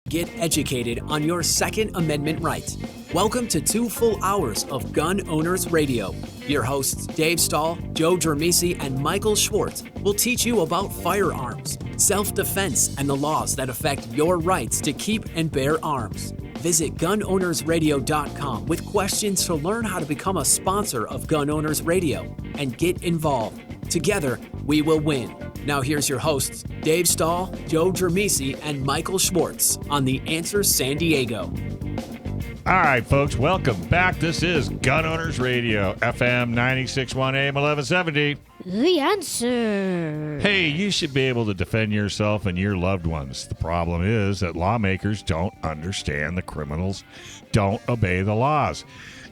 Get educated on your Second Amendment rights. Welcome to 2 full hours of Gun Owners Radio. Your hosts, Dave Stahl, Joe Germisi, and Michael Schwartz will teach you about firearms, self-defense, and the laws that affect your rights to keep and bear arms. Visit gunownersradio.com with questions to learn how to become a sponsor of Gun Owners Radio and get involved. Together, we will win. Now here's your hosts, Dave Stahl, Joe Germisi, and Michael Schwartz on The Answer San Diego. All right, folks, welcome back. This is Gun Owners Radio, FM 96.1 AM 1170. The Answer. Hey, you should be able to defend yourself and your loved ones. The problem is that lawmakers don't understand the criminals don't obey the laws.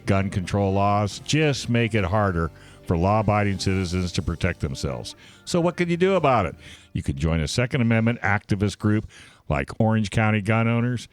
Gun control laws just make it harder for law-abiding citizens to protect themselves. So what can you do about it? You could join a Second Amendment activist group like Orange County Gun Owners.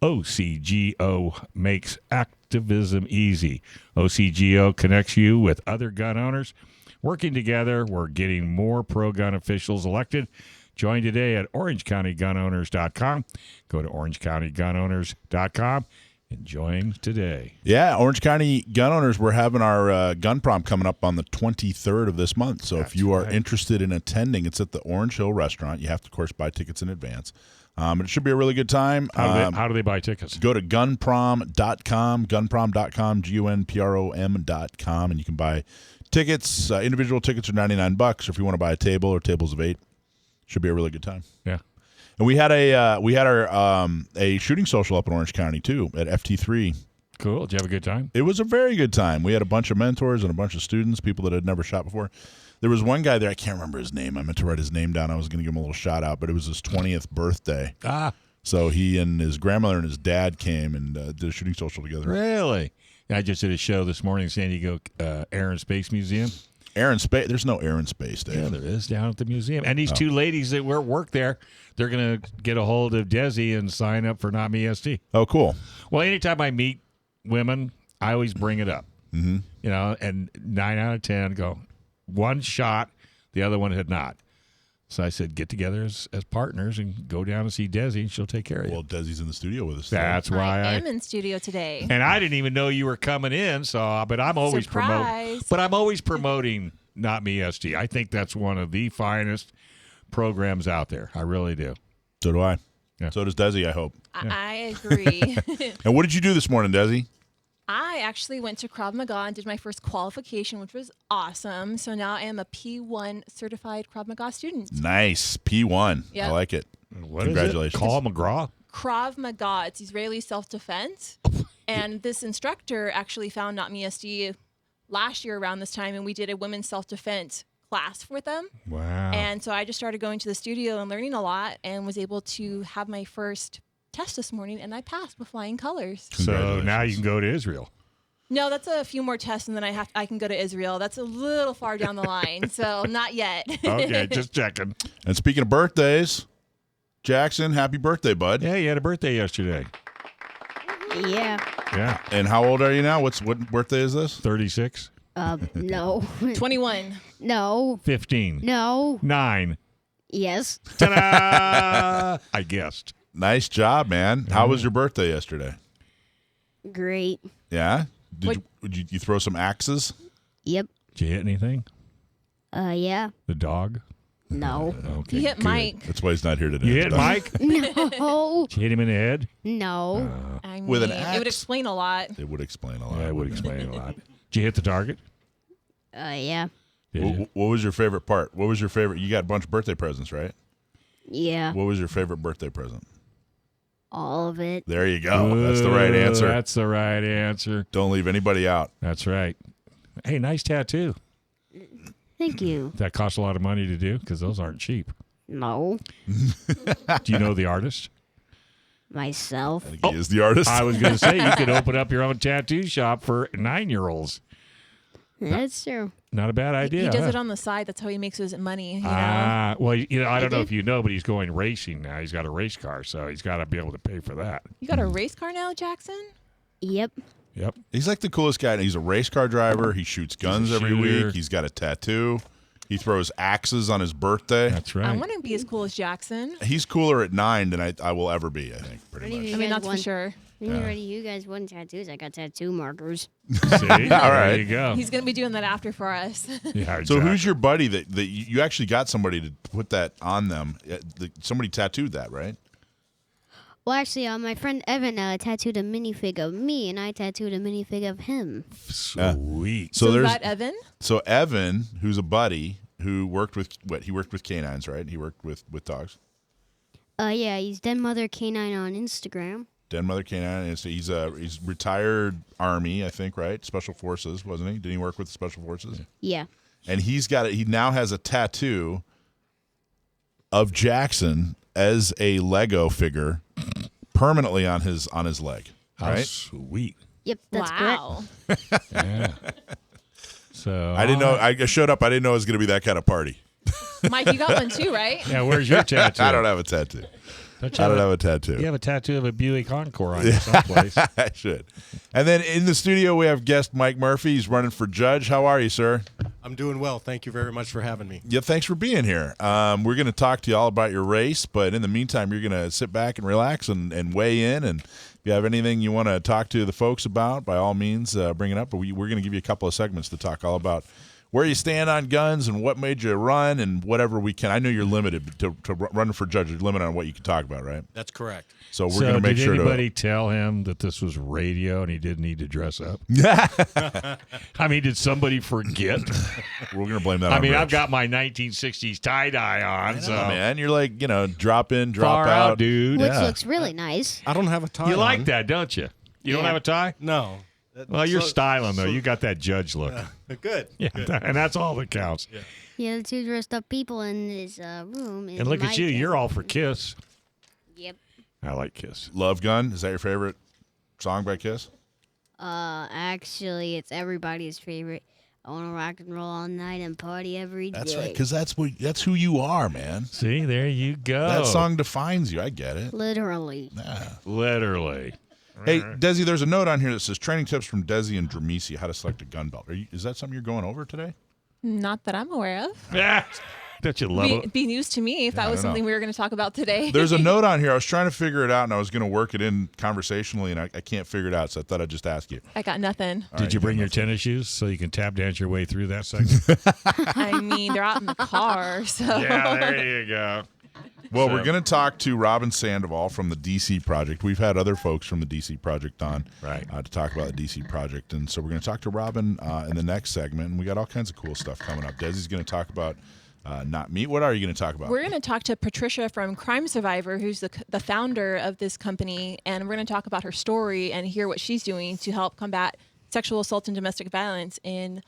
OCGO makes activism easy. OCGO connects you with other gun owners. Working together, we're getting more pro-gun officials elected. Join today at orangecountygunowners.com. Go to orangecountygunowners.com and join today. Yeah, Orange County Gun Owners, we're having our gun prom coming up on the 23rd of this month. So if you are interested in attending, it's at the Orange Hill Restaurant. You have to, of course, buy tickets in advance. It should be a really good time. How do they buy tickets? Go to gunprom.com, gunprom.com, GUNPROM.com, and you can buy tickets. Individual tickets are $99, or if you want to buy a table or tables of 8, should be a really good time. Yeah. And we had a shooting social up in Orange County too at FT3. Cool. Did you have a good time? It was a very good time. We had a bunch of mentors and a bunch of students, people that had never shot before. There was one guy there, I can't remember his name. I meant to write his name down. I was going to give him a little shout out, but it was his 20th birthday. So he and his grandmother and his dad came and did a shooting social together. Really? I just did a show this morning in San Diego Air and Space Museum. Air and Space? There's no Air and Space, Dave. Yeah, there is down at the museum. And these two ladies that work there, they're going to get a hold of Desi and sign up for NOTMESD. Oh, cool. Well, anytime I meet women, I always bring it up. Mm-hmm. You know, and 9 out of 10 go, one shot, the other one had not. So I said, get together as partners and go down and see Desi, and she'll take care of you. Well, Desi's in the studio with us today. That's why I am in studio today. And I didn't even know you were coming in, but I'm always promoting NOTMESD. I think that's one of the finest programs out there. I really do. So do I. Yeah. So does Desi, I hope. I agree. And what did you do this morning, Desi? I actually went to Krav Maga and did my first qualification, which was awesome. So now I am a P1 certified Krav Maga student. Nice. P1. Yep. I like it. What Congratulations. Is it? Call McGraw? Krav Maga. It's Israeli self-defense. And this instructor actually found NOTMESD last year around this time, and we did a women's self-defense class with them. Wow. And so I just started going to the studio and learning a lot and was able to have my first test this morning, and I passed with flying colors. So now you can go to Israel. No, that's a few more tests, and then I can go to Israel. That's a little far down the line, so not yet. Okay, just checking. And speaking of birthdays, Jackson, happy birthday, bud. Yeah, you had a birthday yesterday. Yeah. Yeah. And how old are you now? What birthday is this? 36? No. 21. No. 15? No. 9? Yes. Ta-da! I guessed. Nice job, man. How was your birthday yesterday? Great. Yeah? Did you throw some axes? Yep. Did you hit anything? Yeah. The dog? No. Okay. You hit good. Mike. That's why he's not here today. You hit Mike? No. Did you hit him in the head? No. I mean, With an it axe? would explain a lot. It would explain a lot. Yeah, it would explain a lot. Did you hit the target? Yeah. Did you? What was your favorite part? What was your favorite? You got a bunch of birthday presents, right? Yeah. What was your favorite birthday present? All of it. There you go. That's the right answer. That's the right answer. Don't leave anybody out. That's right. Hey, nice tattoo. Thank you. That costs a lot of money to do because those aren't cheap. No. Do you know the artist? Myself. I think he is the artist. I was going to say you could open up your own tattoo shop for 9-year-olds. That's true. Not a bad idea. He does huh? it on the side. That's how he makes his money. You know? Well, I don't know if you know, but he's going racing now. He's got a race car, so he's got to be able to pay for that. You got a race car now, Jackson? Yep. Yep. He's like the coolest guy. He's a race car driver. He shoots guns every week. He's got a tattoo. He throws axes on his birthday. That's right. I want to be as cool as Jackson. He's cooler at 9 than I will ever be, I think, pretty Any of much. you I mean, guys that's for want- sure. Any of you guys want tattoos? I got tattoo markers. See? All There right. you go. He's going to be doing that after for us. Yeah, So exactly. who's your buddy that you actually got somebody to put that on them? Somebody tattooed that, right? Well, actually, my friend Evan tattooed a minifig of me, and I tattooed a minifig of him. Sweet. So is there's that Evan? so Evan, who's a buddy who worked with he worked with canines, right? He worked with dogs. Yeah, he's Den Mother Canine on Instagram. Den Mother Canine, and so he's retired Army, I think, right? Special Forces, wasn't he? Did he work with the Special Forces? Yeah. And he now has a tattoo of Jackson as a Lego figure permanently on his leg. How Right? sweet. Yep, that's correct. Wow. Yeah. So I didn't know. I showed up. I didn't know it was going to be that kind of party. Mike, you got one too, right? Yeah, where's your tattoo? I don't have a tattoo. Don't I you don't have have a tattoo. You have a tattoo of a Buick Encore on you someplace. I should. And then in the studio we have guest Mike Murphy. He's running for judge. How are you, sir? I'm doing well. Thank you very much for having me. Yeah, thanks for being here. We're going to talk to you all about your race, but in the meantime, you're going to sit back and relax and weigh in. And if you have anything you want to talk to the folks about, by all means, bring it up. But we're going to give you a couple of segments to talk all about where you stand on guns and what made you run and whatever we can. I know you're limited to running for judge. You're limited on what you can talk about, right? That's correct. So we're going to make did sure anybody tell him that this was radio and he didn't need to dress up? I mean, did somebody forget? we're going to blame that I on mean, Rich. I've got my 1960s tie-dye on, so Oh, man, you're like, drop in, far drop out, dude. Which Yeah. looks really nice. I don't have a tie. You like on. that, don't you? You don't Yeah. have a tie? No. Well, you're So- styling, though. so- You got that judge look. Good. Yeah, and that's all that counts. He had two dressed up people in his room. And look at you. You're all for Kiss. Yep. I like Kiss. Love Gun. Is that your favorite song by Kiss? Actually, it's everybody's favorite. I want to rock and roll all night and party every day. That's right, because that's who you are, man. See, there you go. That song defines you. I get it. Literally. Literally. Hey, Desi, there's a note on here that says training tips from Desi and Dramisi, how to select a gun belt. Is that something you're going over today? Not that I'm aware of. Yeah. Don't you love it? Be news to me if that I was don't something know. we were going to talk about today. There's a note on here. I was trying to figure it out, and I was going to work it in conversationally, and I can't figure it out, so I thought I'd just ask you. I got nothing. All Did right, you bring got your nothing. tennis shoes so you can tap dance your way through that section? I mean, they're out in the car, so. Yeah, there you go. Well, So- we're going to talk to Robyn Sandoval from the DC Project. We've had other folks from the DC Project on Right. to talk about the DC Project. And so we're going to talk to Robyn in the next segment. And we got all kinds of cool stuff coming up. Desi's going to talk about Not Meat. What are you going to talk about? We're going to talk to Patricia from Crime Survivor, who's the founder of this company, and we're going to talk about her story and hear what she's doing to help combat sexual assault and domestic violence in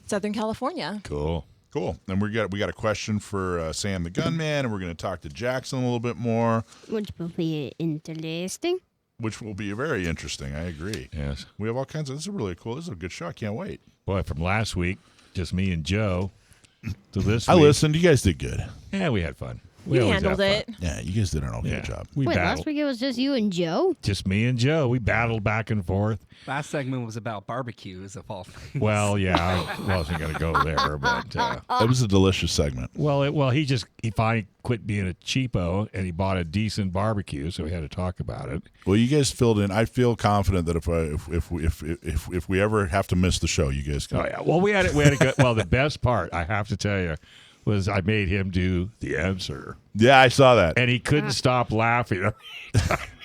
Southern California. Cool. Cool. And we got a question for Sam the Gunman, and we're going to talk to Jackson a little bit more, Which will be interesting. which will be very interesting. I agree. Yes. We have all kinds of. This is a good show. I can't wait. Boy, from last week, just me and Joe, to this I week. listened. You guys did good. Yeah, we had fun. We You always handled have it. fun. Yeah, you guys did an okay Yeah. job. We Wait, battled. last week it was just you and Joe? Just me and Joe. We battled back and forth. Last segment was about barbecues of all things. Well, yeah, I wasn't going to go there, but It was a delicious segment. he finally quit being a cheapo and he bought a decent barbecue, so we had to talk about it. Well, you guys filled in. I feel confident that if we ever have to miss the show, you guys can. Oh yeah. Well, we had a good. Well, the best part I have to tell you was I made him do the answer, Yeah, I saw that. and he couldn't stop laughing.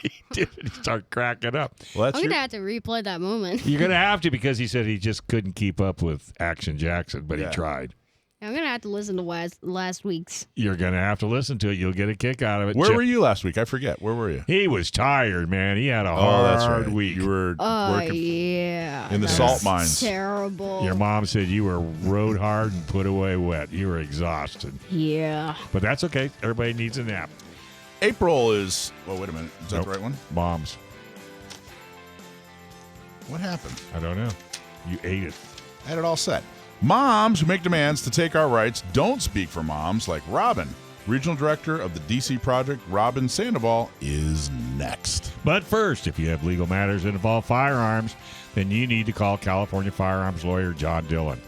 He did. He started cracking up. Well, that's I'm your, going to have to replay that moment. You're gonna have to because he said he just couldn't keep up with Action Jackson, but Yeah. he tried. I'm going to have to listen to last week's. You're gonna have to listen to it. You'll get a kick out of it. Where were you last week? I forget. Where were you? He was tired, man. He had a Oh, that's hard right. week. You were Oh, working. yeah. in the that salt was mines. Terrible. Your mom said you were rode hard and put away wet. You were exhausted, Yeah. but that's okay. Everybody needs a nap. April is. Well, wait a minute. Is that Nope. the right one? Moms, What happened? I don't know. You ate it. I had it all set. Moms who make demands to take our rights don't speak for moms like Robyn. Regional Director of the DC Project, Robyn Sandoval, is next. But first, if you have legal matters that involve firearms, then you need to call California firearms lawyer John Dillon.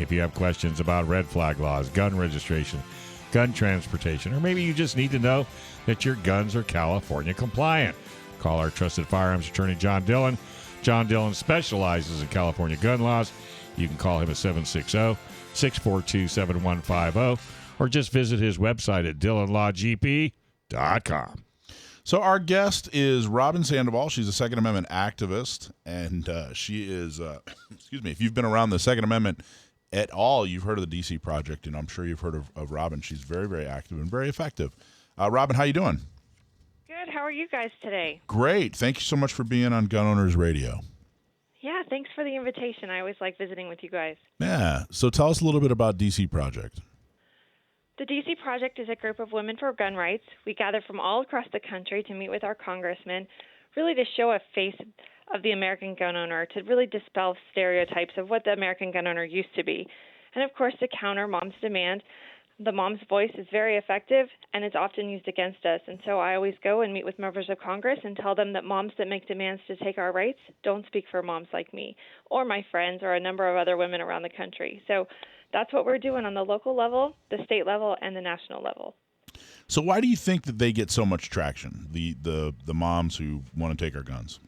If you have questions about red flag laws, gun registration, gun transportation, or maybe you just need to know that your guns are California compliant, call our trusted firearms attorney, John Dillon. John Dillon specializes in California gun laws. You can call him at 760-642-7150 or just visit his website at DillonLawGP.com. So our guest is Robyn Sandoval. She's a Second Amendment activist, and she is, excuse me, if you've been around the Second Amendment at all, you've heard of the D.C. Project, and I'm sure you've heard of Robyn. She's very, very active and very effective. Robyn, how you doing? Good. How are you guys today? Great. Thank you so much for being on Gun Owners Radio. Yeah, thanks for the invitation. I always like visiting with you guys. Yeah. So tell us a little bit about D.C. Project. The D.C. Project is a group of women for gun rights. We gather from all across the country to meet with our congressmen, really to show a face of the American gun owner, to really dispel stereotypes of what the American gun owner used to be. And, of course, to counter mom's demand. The mom's voice is very effective, and it's often used against us. And so I always go and meet with members of Congress and tell them that moms that make demands to take our rights don't speak for moms like me or my friends or a number of other women around the country. So that's what we're doing on the local level, the state level, and the national level. So why do you think that they get so much traction, the moms who want to take our guns?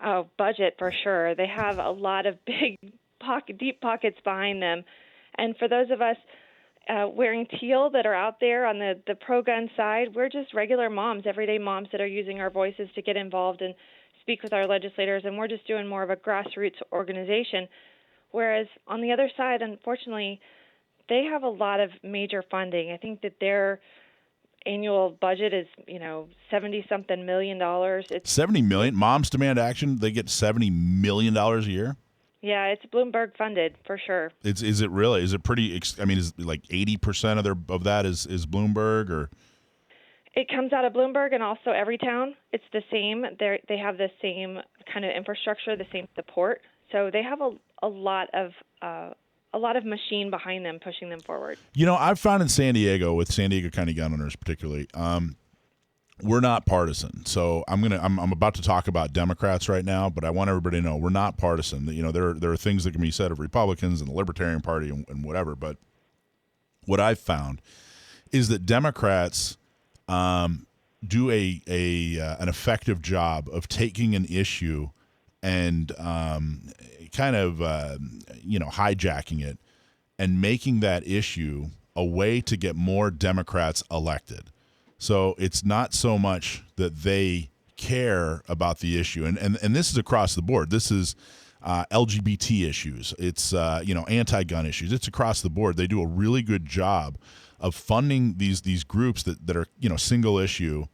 Oh, budget for sure. They have a lot of big, deep pockets behind them. And for those of us wearing teal that are out there on the pro-gun side, we're just regular moms, everyday moms that are using our voices to get involved and speak with our legislators, and we're just doing more of a grassroots organization. Whereas on the other side, unfortunately, they have a lot of major funding. I think that their annual budget is, $70-something million. It's $70 million? Moms Demand Action, they get $70 million a year? Yeah, it's Bloomberg funded for sure. Is it really? Is it pretty? I mean, is like 80% of that is Bloomberg, or? It comes out of Bloomberg and also Everytown. It's the same. They have the same kind of infrastructure, the same support. So they have a lot of machine behind them, pushing them forward. I've found in San Diego, with San Diego County gun owners particularly, we're not partisan. So I'm about to talk about Democrats right now, but I want everybody to know we're not partisan. There are things that can be said of Republicans and the Libertarian Party and whatever, but what I've found is that Democrats do an effective job of taking an issue and hijacking it and making that issue a way to get more Democrats elected. So it's not so much that they care about the issue, and this is across the board. This is LGBT issues. It's anti-gun issues. It's across the board. They do a really good job of funding these groups that are single issue,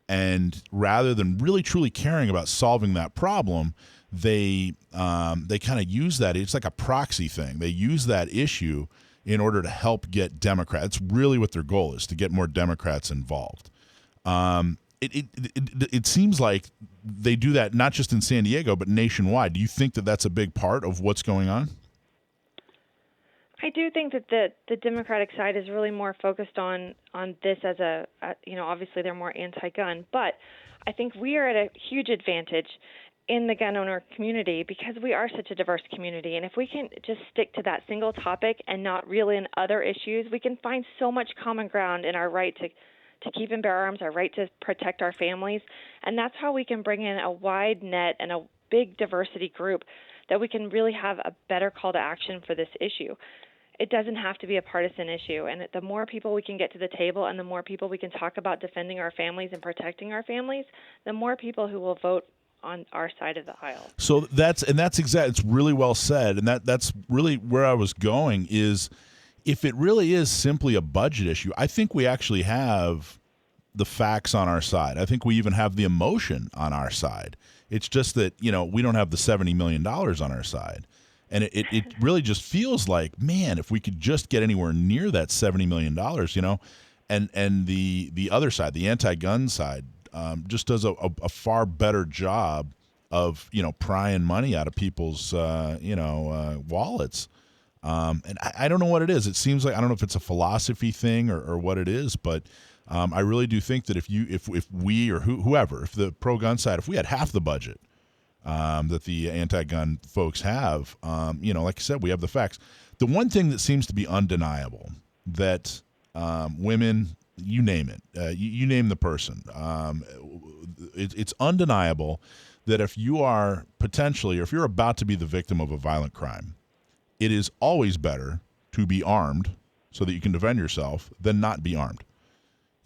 and rather than really truly caring about solving that problem, they kind of use that. It's like a proxy thing. They use that issue in order to help get Democrats. That's really what their goal is, to get more Democrats involved. It seems like they do that not just in San Diego, but nationwide. Do you think that that's a big part of what's going on? I do think that the Democratic side is really more focused on this as obviously they're more anti-gun, but I think we are at a huge advantage in the gun owner community because we are such a diverse community. And if we can just stick to that single topic and not reel in other issues, we can find so much common ground in our right to keep and bear arms, our right to protect our families. And that's how we can bring in a wide net and a big diversity group that we can really have a better call to action for this issue. It doesn't have to be a partisan issue. And the more people we can get to the table and the more people we can talk about defending our families and protecting our families, the more people who will vote on our side of the aisle. So that's exact. It's really well said, and that's really where I was going. Is if it really is simply a budget issue, I think we actually have the facts on our side. I think we even have the emotion on our side. It's just that we don't have the $70 million on our side, and it really just feels like, man, if we could just get anywhere near that $70 million, and the other side, the anti-gun side, just does a far better job of prying money out of people's wallets. And I don't know what it is. It seems like, I don't know if it's a philosophy thing or what it is, but I really do think that if we or whoever, if the pro-gun side, if we had half the budget, that the anti-gun folks have. Like I said, we have the facts. The one thing that seems to be undeniable that women, you name it, you name the person, it's undeniable that if you are potentially, or if you're about to be the victim of a violent crime, it is always better to be armed so that you can defend yourself than not be armed.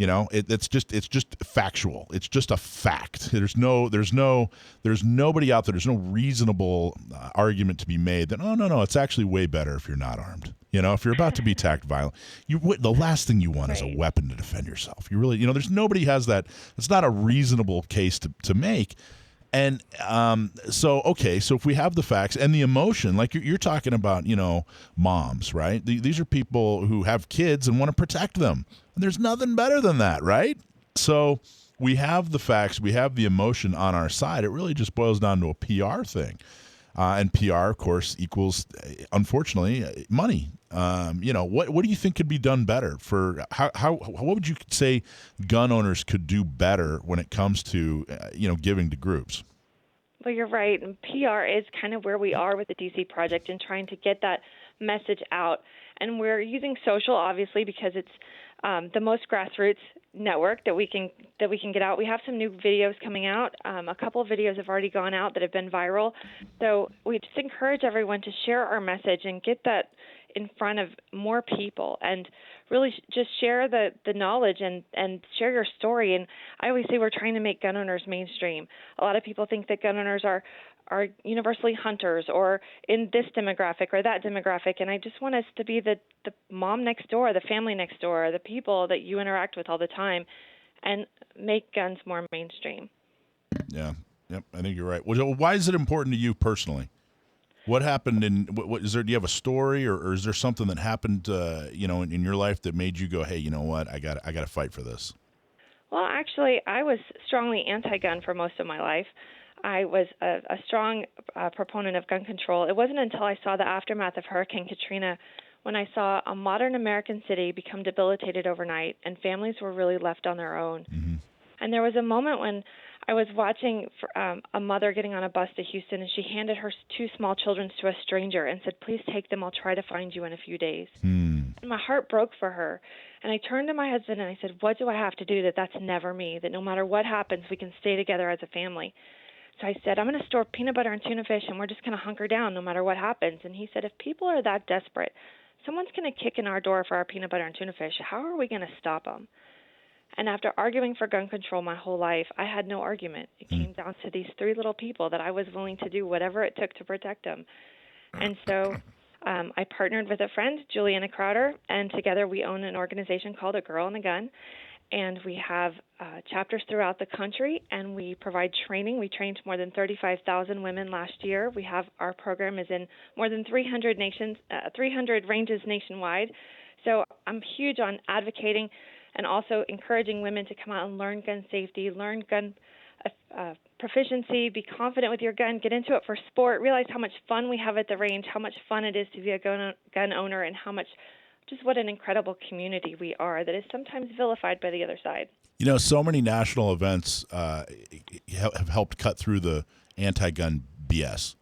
It's just factual. It's just a fact. There's nobody out there. There's no reasonable argument to be made that, no, it's actually way better if you're not armed. If you're about to be attacked violent, the last thing you want is a weapon to defend yourself. You really, there's nobody has that. It's not a reasonable case to make. And so if we have the facts and the emotion, like you're talking about, moms, right? These are people who have kids and want to protect them. And there's nothing better than that, right? So we have the facts, we have the emotion on our side. It really just boils down to a PR thing. And PR, of course, equals, unfortunately, money. What do you think could be done better for what would you say gun owners could do better when it comes to giving to groups? Well, you're right. And PR is kind of where we are with the DC Project and trying to get that message out. And we're using social, obviously, because it's the most grassroots network that we can get out. We have some new videos coming out. A couple of videos have already gone out that have been viral. So we just encourage everyone to share our message and get that in front of more people and really just share the knowledge and share your story. And I always say we're trying to make gun owners mainstream. A lot of people think that gun owners are universally hunters or in this demographic or that demographic. And I just want us to be the mom next door, the family next door, the people that you interact with all the time and make guns more mainstream. Yeah. Yep. I think you're right. Well, why is it important to you personally? What happened what is there? Do you have a story or is there something that happened, in your life that made you go, hey, you know what? I got to fight for this. Well, actually, I was strongly anti-gun for most of my life. I was a strong proponent of gun control. It wasn't until I saw the aftermath of Hurricane Katrina when I saw a modern American city become debilitated overnight and families were really left on their own. Mm-hmm. And there was a moment when I was watching a mother getting on a bus to Houston, and she handed her two small children to a stranger and said, "Please take them. I'll try to find you in a few days." And my heart broke for her. And I turned to my husband and I said, "What do I have to do that's never me, that no matter what happens, we can stay together as a family?" So I said, "I'm going to store peanut butter and tuna fish, and we're just going to hunker down no matter what happens." And he said, "If people are that desperate, someone's going to kick in our door for our peanut butter and tuna fish. How are we going to stop them?" And after arguing for gun control my whole life, I had no argument. It came down to these three little people that I was willing to do whatever it took to protect them. And so I partnered with a friend, Juliana Crowder, and together we own an organization called A Girl and a Gun. And we have chapters throughout the country, and we provide training. We trained more than 35,000 women last year. Our program is in more than 300 ranges nationwide. So I'm huge on advocating and also encouraging women to come out and learn gun safety, learn gun proficiency, be confident with your gun, get into it for sport, realize how much fun we have at the range, how much fun it is to be a gun owner, and just what an incredible community we are that is sometimes vilified by the other side. So many national events have helped cut through the anti-gun BS.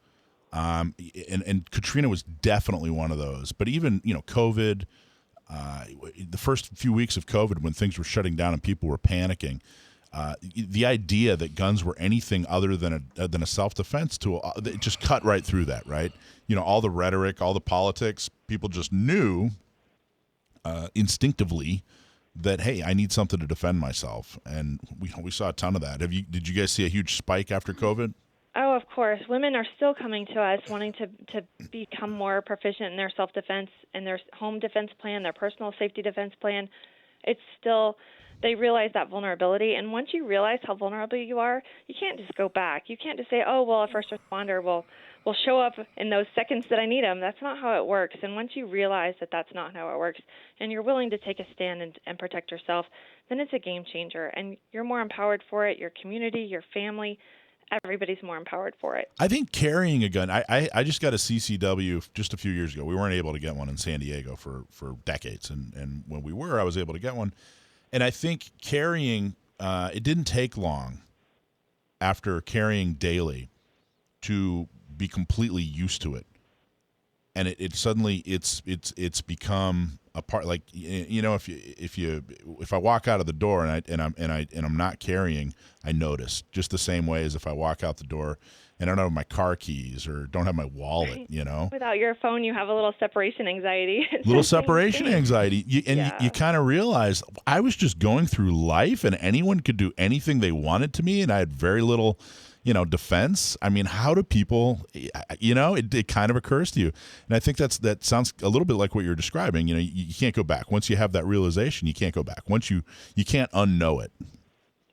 And Katrina was definitely one of those. But even, COVID, the first few weeks of COVID when things were shutting down and people were panicking, the idea that guns were anything other than a self-defense tool, it just cut right through that, right? All the rhetoric, all the politics, people just knew instinctively that, hey, I need something to defend myself. And we saw a ton of that. Did you guys see a huge spike after COVID? Oh, of course. Women are still coming to us wanting to become more proficient in their self-defense and their home defense plan, their personal safety defense plan. It's still, they realize that vulnerability. And once you realize how vulnerable you are, you can't just go back. You can't just say, oh, well, a first responder will show up in those seconds that I need them. That's not how it works. And once you realize that that's not how it works and you're willing to take a stand and protect yourself, then it's a game changer. And you're more empowered for it, your community, your family. Everybody's more empowered for it. I think carrying a gun, I just got a CCW just a few years ago. We weren't able to get one in San Diego for decades. And when we were, I was able to get one. And I think carrying, it didn't take long after carrying daily to be completely used to it. And it suddenly it's become a part. Like, you know, if I walk out of the door and I'm not carrying, I notice, just the same way as if I walk out the door and I don't have my car keys or don't have my wallet, you know. Without your phone, you have a little separation anxiety. Little separation anxiety. You kind of realize I was just going through life and anyone could do anything they wanted to me and I had very little, you know, defense. I mean, how do people, you know, it kind of occurs to you. And I think that sounds a little bit like what you're describing. You know, you can't go back. Once you have that realization, you can't go back. Once you can't unknow it.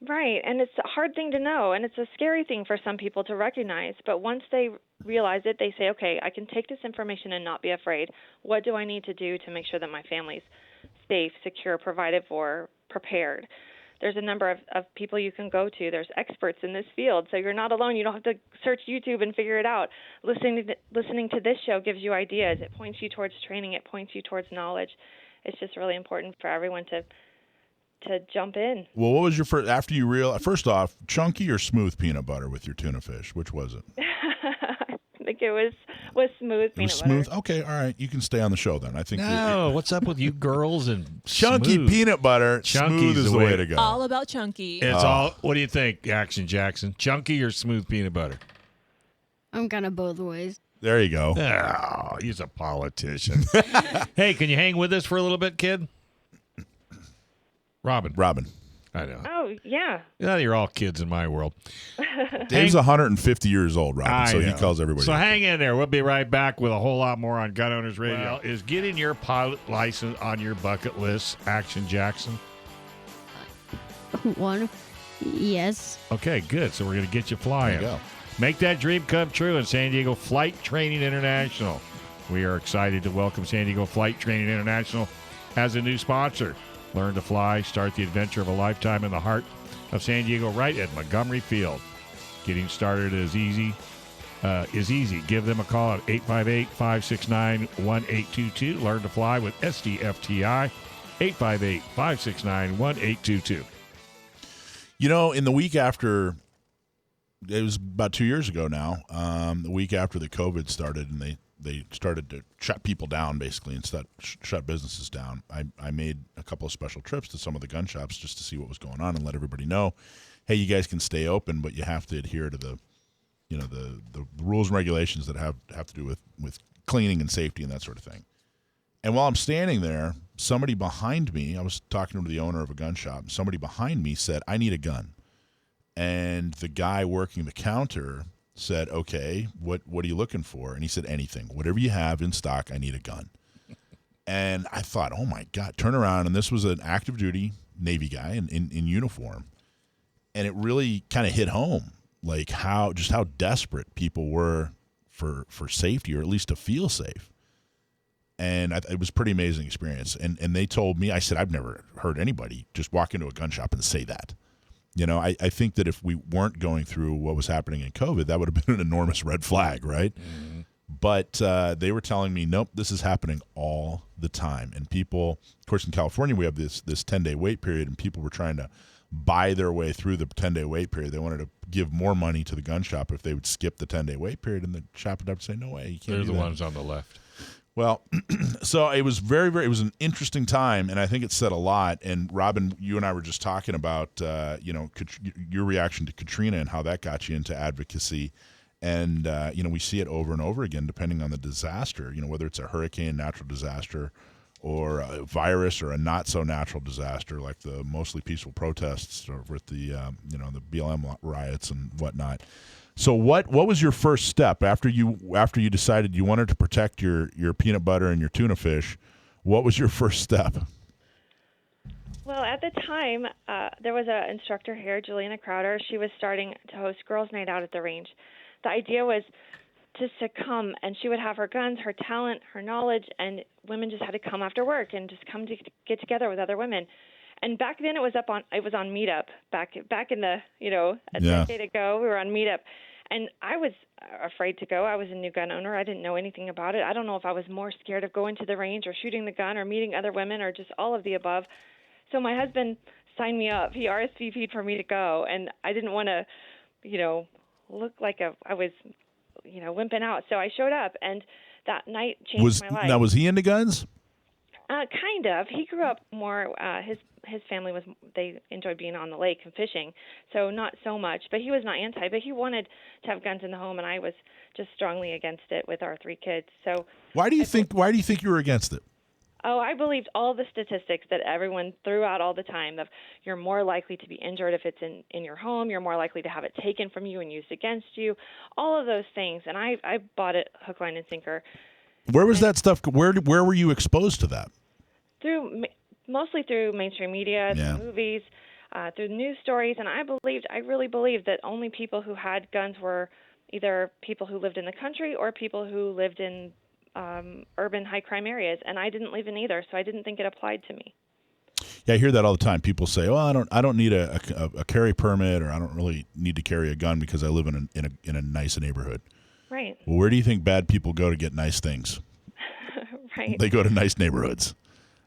Right, and it's a hard thing to know, and it's a scary thing for some people to recognize. But once they realize it, they say, okay, I can take this information and not be afraid. What do I need to do to make sure that my family's safe, secure, provided for, prepared? There's a number of people you can go to. There's experts in this field, so you're not alone. You don't have to search YouTube and figure it out. Listening to this show gives you ideas. It points you towards training. It points you towards knowledge. It's just really important for everyone to jump in. Well, what was your first off, chunky or smooth peanut butter with your tuna fish? Which was it? I think it was smooth peanut butter. Smooth? Okay, all right. You can stay on the show then. I think. No, what's up with you girls and chunky smooth? Peanut butter? Chunky's smooth is the way to go. All about chunky. It's all. What do you think, Action Jackson? Chunky or smooth peanut butter? I'm kind of both ways. There you go. Oh, he's a politician. Hey, can you hang with us for a little bit, kid? Robyn. I know. Oh, yeah. Yeah, you're all kids in my world. Dave's 150 years old, Robyn, so he calls everybody. So hang in there. We'll be right back with a whole lot more on Gun Owners Radio. Well, is getting your pilot license on your bucket list, Action Jackson? One, yes. Okay, good. So we're going to get you flying. There you go. Make that dream come true in San Diego Flight Training International. We are excited to welcome San Diego Flight Training International as a new sponsor. Learn to fly, start the adventure of a lifetime in the heart of San Diego, right at Montgomery Field. Getting started is easy. Give them a call at 858-569-1822. Learn to fly with SDFTI, 858-569-1822. You know, in the week after, it was about 2 years ago now, the week after the COVID started and they started to shut people down, basically, and shut businesses down. I made a couple of special trips to some of the gun shops just to see what was going on and let everybody know, hey, you guys can stay open, but you have to adhere to the rules and regulations that have to do with cleaning and safety and that sort of thing. And while I'm standing there, somebody behind me, I was talking to the owner of a gun shop, and somebody behind me said, I need a gun. And the guy working the counter said, okay, what are you looking for? And he said, anything. Whatever you have in stock, I need a gun. And I thought, oh, my God, turn around. And this was an active duty Navy guy in uniform. And it really kind of hit home, like how desperate people were for safety, or at least to feel safe. And it was a pretty amazing experience. And they told me, I said, I've never heard anybody just walk into a gun shop and say that. You know, I think that if we weren't going through what was happening in COVID, that would have been an enormous red flag, right? Mm-hmm. But they were telling me, nope, this is happening all the time. And people, of course, in California, we have this 10-day wait period, and people were trying to buy their way through the 10-day wait period. They wanted to give more money to the gun shop if they would skip the 10-day wait period, and the shop would have to say, no way, you can't do that. They're the ones on the left. Well, so it was it was an interesting time, and I think it said a lot. And Robyn, you and I were just talking about, your reaction to Katrina and how that got you into advocacy. And, we see it over and over again, depending on the disaster, whether it's a hurricane, natural disaster, or a virus, or a not so natural disaster, like the mostly peaceful protests with the, the BLM riots and whatnot. So what was your first step after you decided you wanted to protect your peanut butter and your tuna fish? What was your first step? Well, at the time, there was an instructor here, Juliana Crowder. She was starting to host Girls' Night Out at the range. The idea was just to come, and she would have her guns, her talent, her knowledge, and women just had to come after work and just come to get together with other women. And back then it was on Meetup. Back in the, a decade ago, we were on Meetup. And I was afraid to go. I was a new gun owner. I didn't know anything about it. I don't know if I was more scared of going to the range or shooting the gun or meeting other women or just all of the above. So my husband signed me up. He RSVP'd for me to go. And I didn't want to, look like I was wimping out. So I showed up, and that night changed my life. Now, was he into guns? Kind of. He grew up more. His family they enjoyed being on the lake and fishing, so not so much. But he was not anti. But he wanted to have guns in the home, and I was just strongly against it with our 3 kids. So why do you think you were against it? Oh, I believed all the statistics that everyone threw out all the time of you're more likely to be injured if it's in your home, you're more likely to have it taken from you and used against you, all of those things. And I bought it hook, line, and sinker. Where was that stuff? Where were you exposed to that? Mostly through mainstream media, through movies, through news stories. And I really believed that only people who had guns were either people who lived in the country or people who lived in urban high crime areas, and I didn't live in either, so I didn't think it applied to me. Yeah, I hear that all the time. People say, "Well, I don't need a carry permit, or I don't really need to carry a gun because I live in a nice neighborhood." Right. Well, where do you think bad people go to get nice things? Right. They go to nice neighborhoods.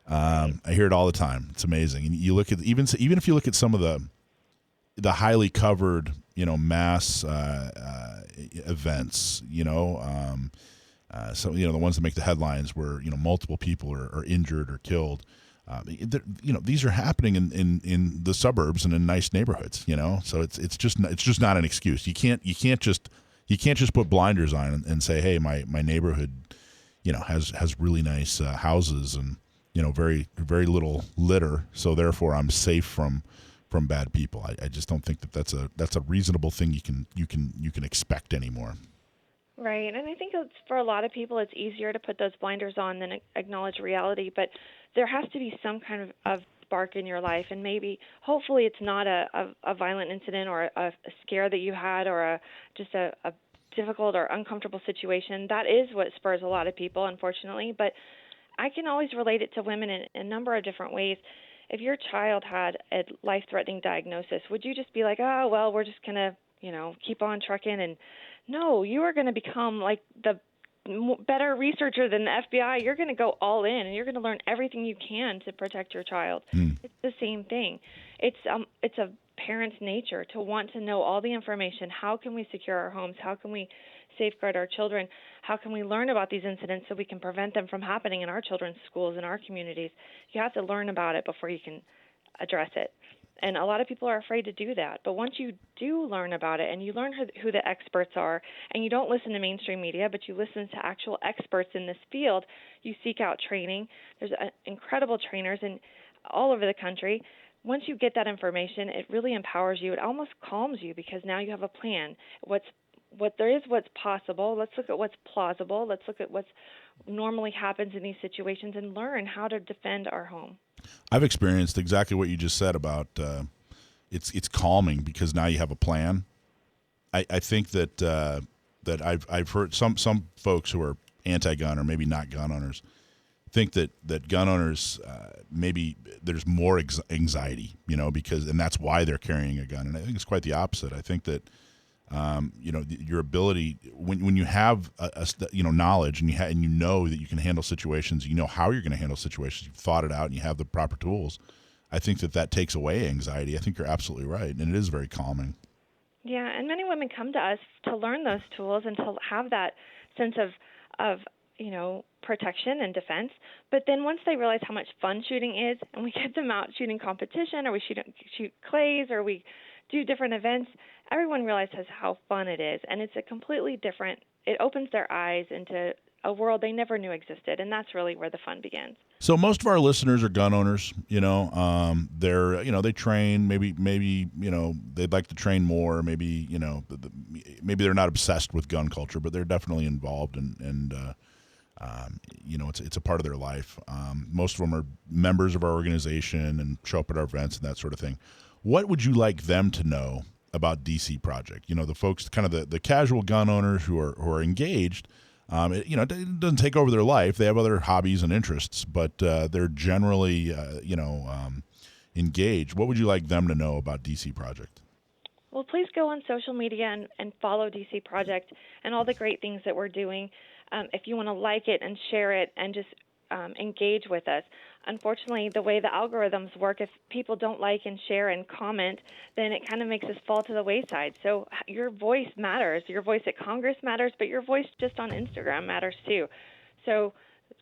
I hear it all the time. It's amazing. And you look at even if you look at some of the highly covered, mass events, so the ones that make the headlines where multiple people are injured or killed. These are happening in the suburbs and in nice neighborhoods. So it's just not an excuse. You can't just put blinders on and say, hey, my neighborhood has really nice houses and very very little litter, so therefore I'm safe from bad people. I just don't think that's a reasonable thing you can expect anymore. Right, and I think for a lot of people it's easier to put those blinders on than acknowledge reality, but there has to be some kind of spark in your life, and hopefully it's not a violent incident or a scare that you had or just a difficult or uncomfortable situation. That is what spurs a lot of people, unfortunately, but I can always relate it to women in a number of different ways. If your child had a life-threatening diagnosis, would you just be like, oh, well, we're just going to, keep on trucking? And no, you are going to become like the better researcher than the FBI. You're going to go all in, and you're going to learn everything you can to protect your child. It's the same thing. It's a parent's nature to want to know all the information. How can we secure our homes? How can we safeguard our children? How can we learn about these incidents so we can prevent them from happening in our children's schools, in our communities? You have to learn about it before you can address it. And a lot of people are afraid to do that. But once you do learn about it and you learn who the experts are, and you don't listen to mainstream media, but you listen to actual experts in this field, you seek out training. There's incredible trainers all over the country. Once you get that information, it really empowers you. It almost calms you because now you have a plan. What's possible. Let's look at what's plausible. Let's look at what normally happens in these situations and learn how to defend our home. I've experienced exactly what you just said about it's calming because now you have a plan. I think that I've heard some folks who are anti-gun or maybe not gun owners think that gun owners maybe there's more anxiety, and that's why they're carrying a gun. And I think it's quite the opposite. I think that your ability when you have knowledge and you know that you can handle situations, how you're going to handle situations, you've thought it out and you have the proper tools. I think that takes away anxiety. I think you're absolutely right, and it is very calming. Yeah, and many women come to us to learn those tools and to have that sense of protection and defense. But then once they realize how much fun shooting is, and we get them out shooting competition, or we shoot clays, or we do different events, everyone realizes how fun it is. And it's a completely different, it opens their eyes into a world they never knew existed. And that's really where the fun begins. So most of our listeners are gun owners, they're, they train, maybe, they'd like to train more. Maybe, maybe they're not obsessed with gun culture, but they're definitely involved and it's a part of their life. Most of them are members of our organization and show up at our events and that sort of thing. What would you like them to know about DC Project? The folks, kind of the casual gun owners who are engaged. It doesn't take over their life. They have other hobbies and interests, but they're generally, engaged. What would you like them to know about DC Project? Well, please go on social media and follow DC Project and all the great things that we're doing. If you want to like it and share it and just engage with us. Unfortunately, the way the algorithms work, if people don't like and share and comment, then it kind of makes us fall to the wayside. So your voice matters. Your voice at Congress matters, but your voice just on Instagram matters too. So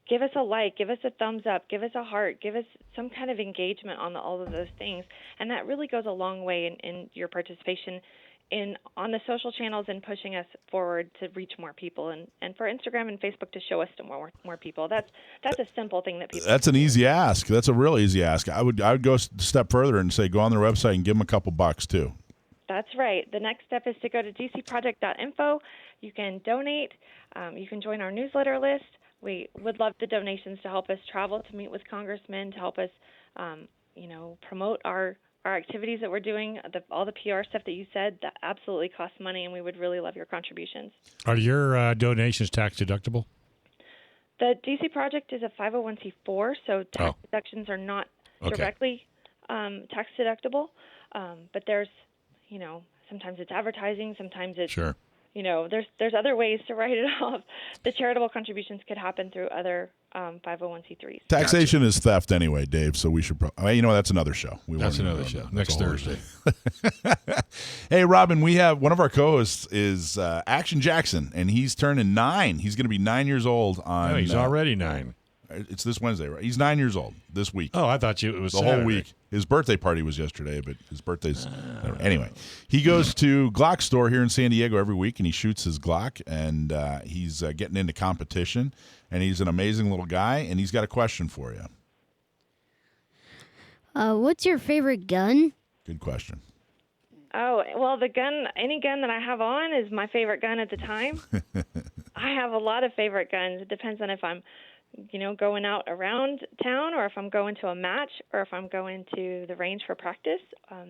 give us a like, give us a thumbs up, give us a heart, give us some kind of engagement on all of those things. And that really goes a long way in your participation on the social channels and pushing us forward to reach more people, and for Instagram and Facebook to show us to more people. That's a simple thing that people. That's an easy ask. That's a real easy ask. I would go a step further and say go on their website and give them a couple bucks too. That's right. The next step is to go to dcproject.info. You can donate. You can join our newsletter list. We would love the donations to help us travel to meet with congressmen, to help us, promote our activities that we're doing. All the PR stuff that you said, that absolutely costs money, and we would really love your contributions. Are your donations tax deductible? The DC Project is a 501c4, so tax deductions are not directly tax deductible. But there's, sometimes it's advertising, sometimes it's, sure. There's other ways to write it off. The charitable contributions could happen through other 501c3s. Taxation is theft anyway, Dave, so we should that's another show. That's another show. Next Thursday. Hey, Robyn, we have one of our co-hosts is Action Jackson, and he's turning 9. He's going to be 9 years old on... No, he's already 9. It's this Wednesday, right? He's 9 years old this week. Oh, I thought it was the Saturday. whole week. His birthday party was yesterday, but his birthday's... Anyway, he goes to Glock store here in San Diego every week, and he shoots his Glock, and he's getting into competition, and he's an amazing little guy, and he's got a question for you. What's your favorite gun? Good question. Oh, well, any gun that I have on is my favorite gun at the time. I have a lot of favorite guns. It depends on if I'm going out around town, or if I'm going to a match, or if I'm going to the range for practice.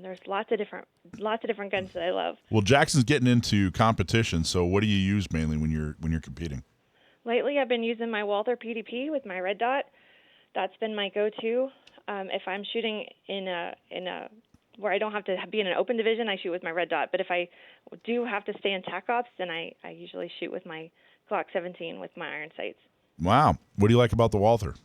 There's lots of different guns that I love. Well, Jackson's getting into competition, so what do you use mainly when you're competing? Lately, I've been using my Walther PDP with my red dot. That's been my go-to. If I'm shooting in a where I don't have to be in an open division, I shoot with my red dot. But if I do have to stay in TAC ops, then I usually shoot with my Glock 17 with my iron sights. Wow. What do you like about the Walther?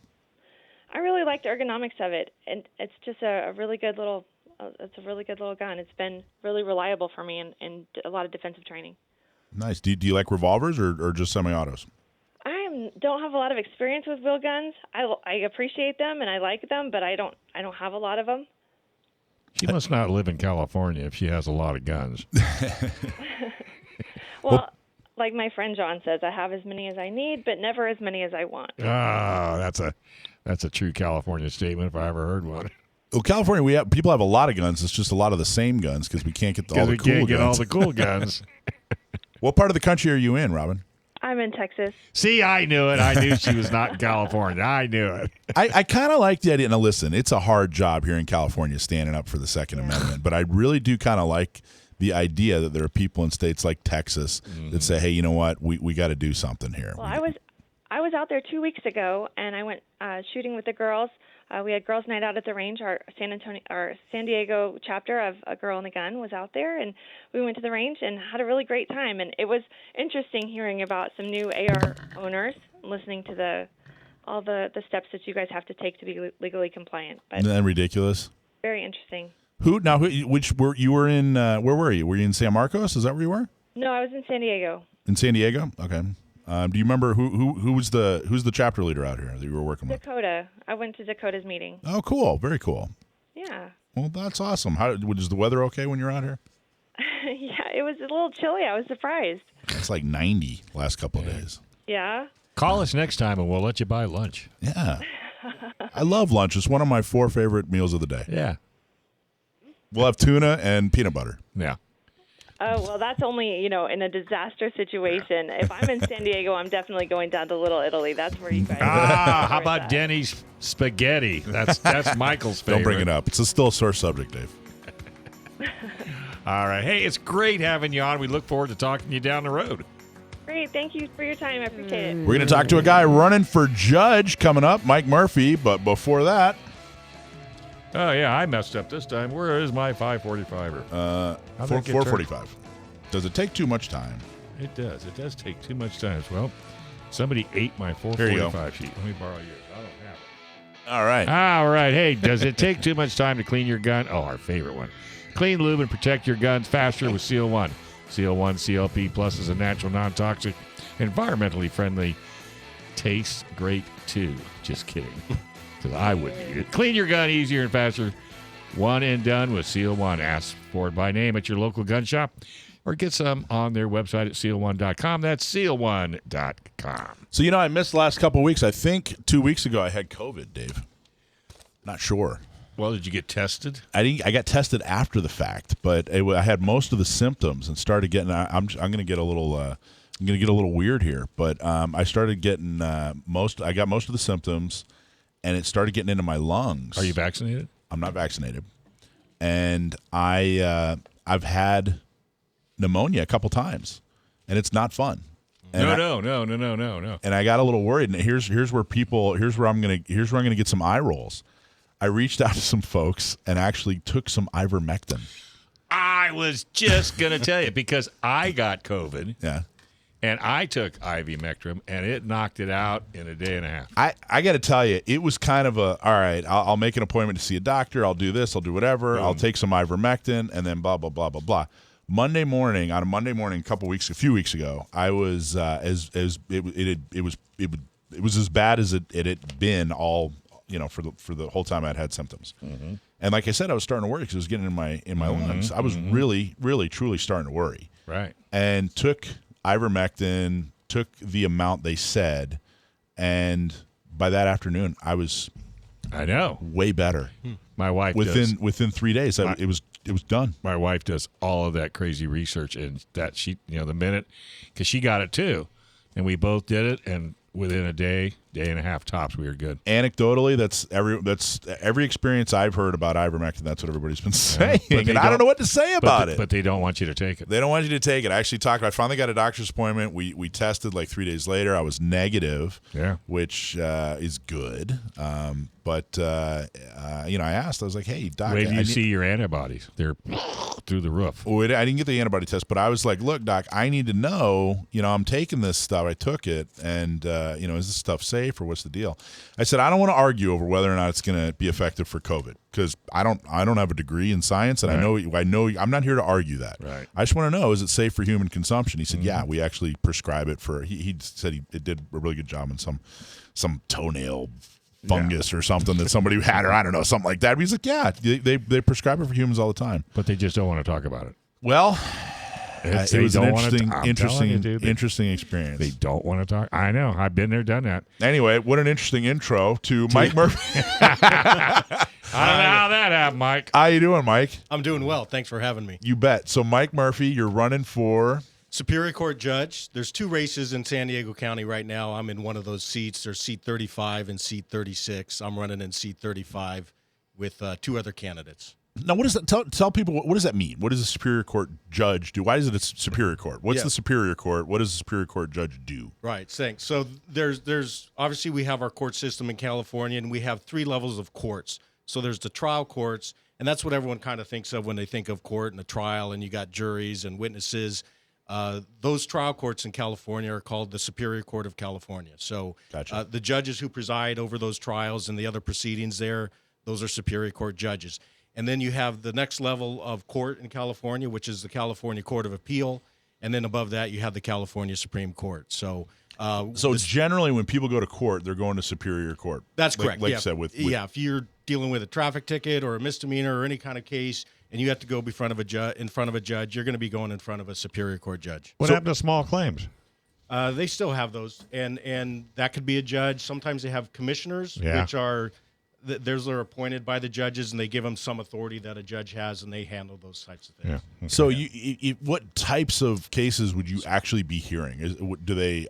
I really like the ergonomics of it, and it's just a really good little gun. It's been really reliable for me in a lot of defensive training. Nice. Do you like revolvers or just semi-autos? I don't have a lot of experience with wheel guns. I appreciate them and I like them, but I don't have a lot of them. She must not live in California if she has a lot of guns. Well, like my friend John says, I have as many as I need, but never as many as I want. Ah, that's a true California statement if I ever heard one. Well, California, people have a lot of guns. It's just a lot of the same guns because we can't get all the cool guns. Because we can't get all the cool guns. What part of the country are you in, Robyn? I'm in Texas. See, I knew it. I knew she was not in California. I knew it. I kind of like the idea. Now, listen, it's a hard job here in California standing up for the Second Amendment, but I really do kind of like the idea that there are people in states like Texas that say, hey, you know what, we got to do something here. Well, I was out there 2 weeks ago, and I went shooting with the girls. We had girls' night out at the range. Our San Diego chapter of A Girl and a Gun was out there, and we went to the range and had a really great time. And it was interesting hearing about some new AR owners, listening to all the steps that you guys have to take to be legally compliant. But isn't that ridiculous? Very interesting. You were in? Where were you? Were you in San Marcos? Is that where you were? No, I was in San Diego. In San Diego? Okay. Do you remember who's the chapter leader out here that you were working with? Dakota. I went to Dakota's meeting. Oh, cool. Very cool. Yeah. Well, that's awesome. Was the weather okay when you're out here? Yeah, it was a little chilly. I was surprised. It's like 90 last couple of days. Yeah. Call us next time and we'll let you buy lunch. Yeah. I love lunch. It's one of my 4 favorite meals of the day. Yeah. We'll have tuna and peanut butter. Yeah. Oh, well, that's only, in a disaster situation. If I'm in San Diego, I'm definitely going down to Little Italy. That's where you guys how about Denny's spaghetti? That's Michael's favorite. Don't bring it up. It's still a sore subject, Dave. All right. Hey, it's great having you on. We look forward to talking to you down the road. Great. Thank you for your time. I appreciate it. We're going to talk to a guy running for judge coming up, Mike Murphy. But before that... Oh, yeah, I messed up this time. Where is my 545er? 445. Does it take too much time? It does. It does take too much time. Well, Somebody ate my Here you go. 445 sheet. Let me borrow yours. I don't have it. All right. All right. Hey, does it take too much time to clean your gun? Oh, our favorite one. Clean, lube, and protect your guns faster with Seal One. Seal One CLP Plus is a natural, non-toxic, environmentally friendly. Tastes great, too. Just kidding. Because I wouldn't eat it. Clean your gun easier and faster. One and done with Seal One. Ask for it by name at your local gun shop or get some on their website at seal1.com. That's seal1.com. So, I missed the last couple of weeks. I think 2 weeks ago I had COVID, Dave. Not sure. Well, did you get tested? I got tested after the fact, but I had most of the symptoms and started getting. I'm going to get a little. I'm going to get a little weird here, but I started getting I got most of the symptoms, and it started getting into my lungs. Are you vaccinated? I'm not vaccinated, and I've had pneumonia a couple times, and it's not fun. And No. And I got a little worried. And here's where I'm gonna get some eye rolls. I reached out to some folks and actually took some ivermectin. I was just going to tell you because I got COVID. Yeah. And I took ivermectin, and it knocked it out in a day and a half. I got to tell you, it was kind of all right, I'll make an appointment to see a doctor. I'll do this. I'll do whatever. I'll take some ivermectin, and then blah, blah, blah, blah, blah. On a Monday morning, a few weeks ago, I was it was as bad as it had been all for the whole time I'd had symptoms. Mm-hmm. And like I said, I was starting to worry because it was getting in my lungs. I was really, really, truly starting to worry. Right. And took ivermectin, took the amount they said, and by that afternoon, I know way better. My wife within 3 days, it was done. My wife does all of that crazy research, and that she the minute because she got it too, and we both did it, and within a day and a half tops, we were good. Anecdotally, that's every experience I've heard about ivermectin. That's what everybody's been saying, and I don't know what to say about it. But they don't want you to take it. They don't want you to take it. I actually I finally got a doctor's appointment. We tested like 3 days later. I was negative, which is good. But I asked. I was like, "Hey, doc, wait till you see your antibodies. They're through the roof." I didn't get the antibody test, but I was like, "Look, doc, I need to know. I'm taking this stuff. I took it, and is this stuff safe or what's the deal?" I said, "I don't want to argue over whether or not it's going to be effective for COVID because I don't have a degree in science, and I know I'm not here to argue that. Right. I just want to know, is it safe for human consumption?" He said, "Yeah, we actually prescribe it for." He said it did a really good job on some toenail fungus or something that somebody had, or I don't know, something like that. But he's like, "Yeah, they prescribe it for humans all the time, but they just don't want to talk about it." Well, it was an interesting experience. They don't want to talk. I know. I've been there, done that. Anyway, what an interesting intro to Mike Murphy. I don't know how that happened, Mike. How you doing, Mike? I'm doing well. Thanks for having me. You bet. So, Mike Murphy, you're running for Superior Court Judge. There's 2 races in San Diego County right now. I'm in one of those seats. There's seat 35 and seat 36. I'm running in seat 35 with 2 other candidates. Now, what does that tell people? What does that mean? What does a Superior Court judge do? Why is it a Superior Court? What's the Superior Court? What does the Superior Court judge do? Right. Thanks. So there's obviously we have our court system in California, and we have 3 levels of courts. So there's the trial courts, and that's what everyone kind of thinks of when they think of court and a trial, and you got juries and witnesses. Those trial courts in California are called the Superior Court of California. So gotcha. The judges who preside over those trials and the other proceedings there, those are Superior Court judges. And then you have the next level of court in California, which is the California Court of Appeal. And then above that, you have the California Supreme Court. So generally when people go to court, they're going to Superior Court. That's correct. Like you said, with if you're dealing with a traffic ticket or a misdemeanor or any kind of case, and you have to go in front of a judge, you're going to be going in front of a Superior Court judge. What happened to small claims? They still have those, and that could be a judge. Sometimes they have commissioners, which are they're appointed by the judges, and they give them some authority that a judge has, and they handle those types of things. Yeah. Okay. So, what types of cases would you actually be hearing?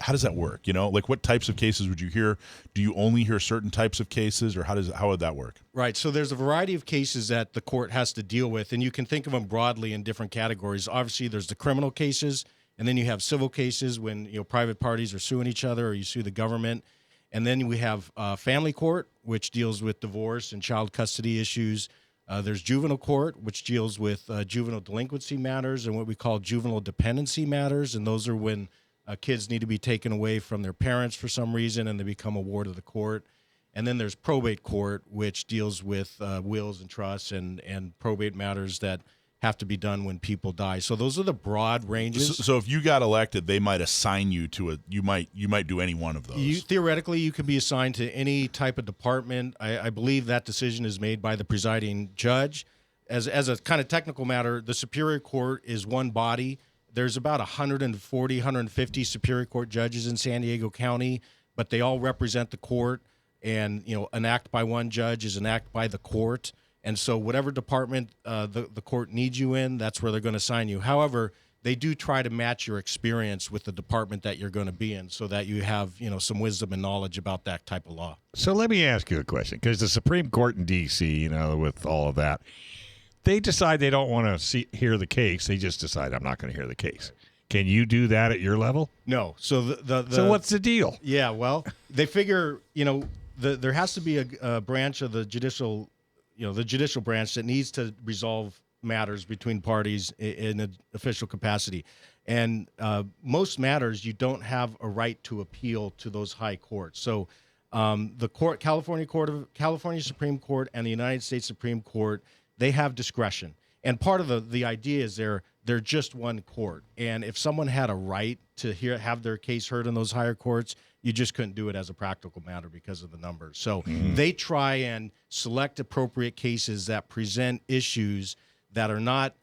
How does that work? Like what types of cases would you hear? Do you only hear certain types of cases, or how would that work? Right. So there's a variety of cases that the court has to deal with, and you can think of them broadly in different categories. Obviously, there's the criminal cases, and then you have civil cases when private parties are suing each other, or you sue the government. And then we have family court, which deals with divorce and child custody issues. There's juvenile court, which deals with juvenile delinquency matters and what we call juvenile dependency matters. And those are when kids need to be taken away from their parents for some reason and they become a ward of the court. And then there's probate court, which deals with wills and trusts and probate matters that have to be done when people die. So those are the broad ranges. So if you got elected, they might assign you to you might do any one of those. Theoretically, you could be assigned to any type of department. I believe that decision is made by the presiding judge. As a kind of technical matter, the Superior Court is one body. There's about 140, 150 Superior Court judges in San Diego County, but they all represent the court. And, an act by one judge is an act by the court. And so whatever department the court needs you in, that's where they're going to assign you. However, they do try to match your experience with the department that you're going to be in so that you have, some wisdom and knowledge about that type of law. So let me ask you a question, because the Supreme Court in D.C., with all of that, they decide they don't want to hear the case. They just decide, I'm not going to hear the case. Can you do that at your level? No. So so what's the deal? Yeah, well, they figure, there has to be a branch of the judicial branch that needs to resolve matters between parties in an official capacity. And most matters, you don't have a right to appeal to those high courts. So the California Supreme Court and the United States Supreme Court, they have discretion. And part of the idea is they're just one court. And if someone had a right to have their case heard in those higher courts, you just couldn't do it as a practical matter because of the numbers. So they try and select appropriate cases that present issues that are not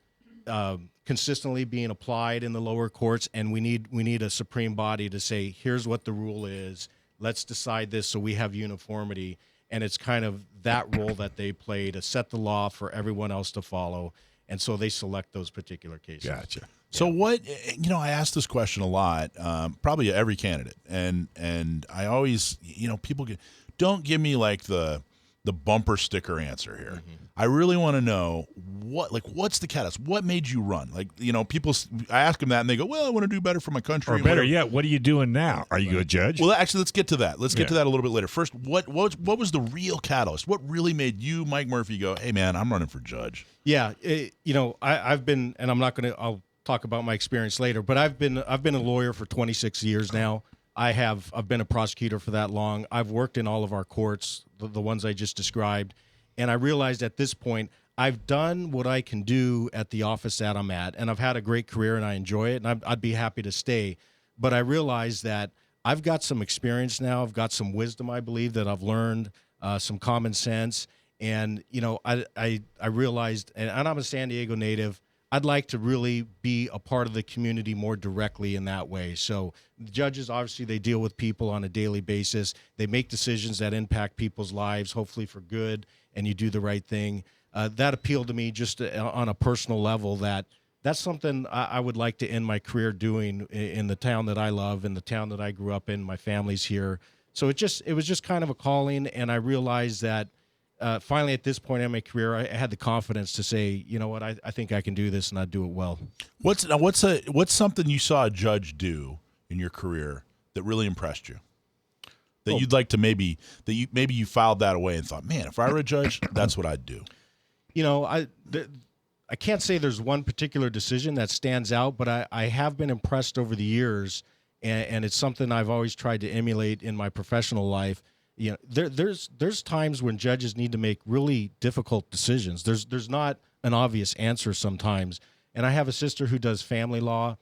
consistently being applied in the lower courts, and we need a supreme body to say, here's what the rule is. Let's decide this so we have uniformity. And it's kind of that role that they play to set the law for everyone else to follow. And so they select those particular cases. Gotcha. So what, I ask this question a lot, probably every candidate. And I always, people don't give me like the bumper sticker answer here. Mm-hmm. I really want to know what's the catalyst? What made you run? People, I ask them that and they go, well, I want to do better for my country. Or better yet, what are you doing now? Are you a judge? Well, actually, let's get to that. Let's get to that a little bit later. First, what was the real catalyst? What really made you, Mike Murphy, go, hey man, I'm running for judge? Yeah. I've been, and I'll talk about my experience later, but I've been a lawyer for 26 years now. I've been a prosecutor for that long. I've worked in all of our courts, the ones I just described, and I realized at this point I've done what I can do at the office that I'm at, and I've had a great career and I enjoy it, and I'd be happy to stay. But I realized that I've got some experience now. I've got some wisdom, I believe, that I've learned, some common sense, and I realized, and I'm a San Diego native, I'd like to really be a part of the community more directly in that way. So the judges, obviously, they deal with people on a daily basis. They make decisions that impact people's lives, hopefully for good, and you do the right thing. That appealed to me just on a personal level. That's something I would like to end my career doing in the town that I love, in the town that I grew up in. My family's here. So it was just kind of a calling, and I realized that finally, at this point in my career, I had the confidence to say, you know what, I think I can do this, and I do it well. What's something you saw a judge do in your career that really impressed you? That you'd like to maybe you filed that away and thought, man, if I were a judge, that's what I'd do. I can't say there's one particular decision that stands out, but I have been impressed over the years, and it's something I've always tried to emulate in my professional life. There's times when judges need to make really difficult decisions. There's not an obvious answer sometimes. And I have a sister who does family law.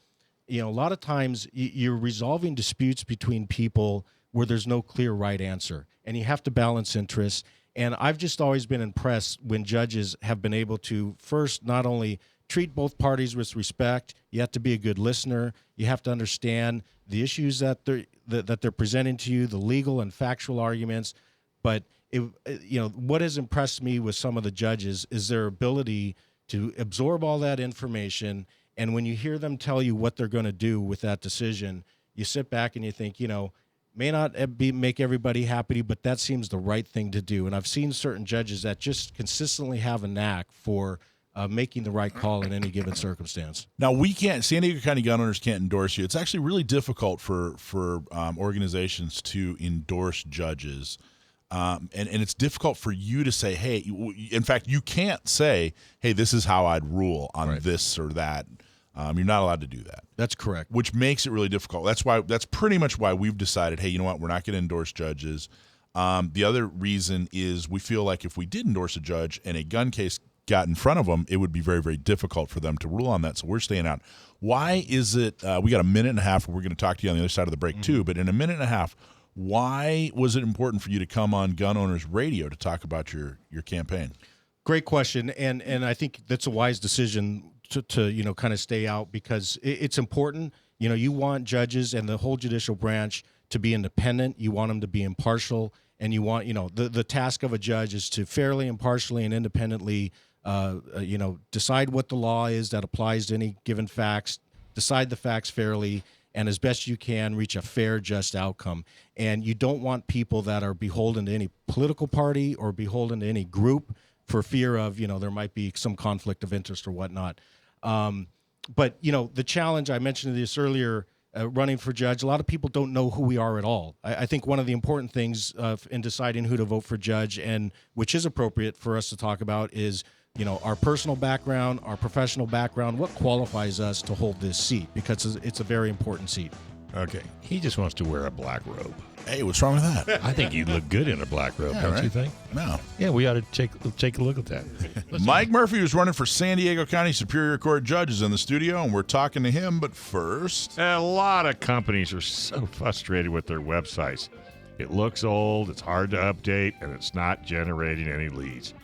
A lot of times you're resolving disputes between people where there's no clear right answer, and you have to balance interests. And I've just always been impressed when judges have been able to first not only treat both parties with respect, you have to be a good listener, you have to understand the issues that they're presenting to you, the legal and factual arguments. But what has impressed me with some of the judges is their ability to absorb all that information, and when you hear them tell you what they're going to do with that decision, you sit back and you think, may not make everybody happy, but that seems the right thing to do. And I've seen certain judges that just consistently have a knack for making the right call in any given circumstance. Now, San Diego County gun owners can't endorse you. It's actually really difficult for organizations to endorse judges. And it's difficult for you to say, hey, in fact, you can't say, hey, this is how I'd rule on this or that. You're not allowed to do that. That's correct. Which makes it really difficult. That's pretty much why we've decided, hey, you know what, we're not going to endorse judges. The other reason is we feel like if we did endorse a judge and a gun case got in front of them, it would be very, very difficult for them to rule on that. So we're staying out. Why is it, we got a minute and a half, we're going to talk to you on the other side of the break too, but in a minute and a half, why was it important for you to come on Gun Owners Radio to talk about your campaign? Great question, and I think that's a wise decision to kind of stay out, because it's important. You want judges and the whole judicial branch to be independent. You want them to be impartial, and you want the task of a judge is to fairly, impartially, and independently decide what the law is that applies to any given facts, decide the facts fairly, and as best you can reach a fair, just outcome. And you don't want people that are beholden to any political party or beholden to any group for fear of, there might be some conflict of interest or whatnot. But the challenge, I mentioned this earlier, running for judge, a lot of people don't know who we are at all. I think one of the important things in deciding who to vote for judge, and which is appropriate for us to talk about, is our personal background, our professional background, what qualifies us to hold this seat, because it's a very important seat. Okay. He just wants to wear a black robe. Hey, what's wrong with that? I think you'd look good in a black robe, don't you think? No. Yeah, we ought to take a look at that. Mike Murphy, who's running for San Diego County Superior Court Judge, is in the studio, and we're talking to him. But first, a lot of companies are so frustrated with their websites. It looks old, it's hard to update, and it's not generating any leads.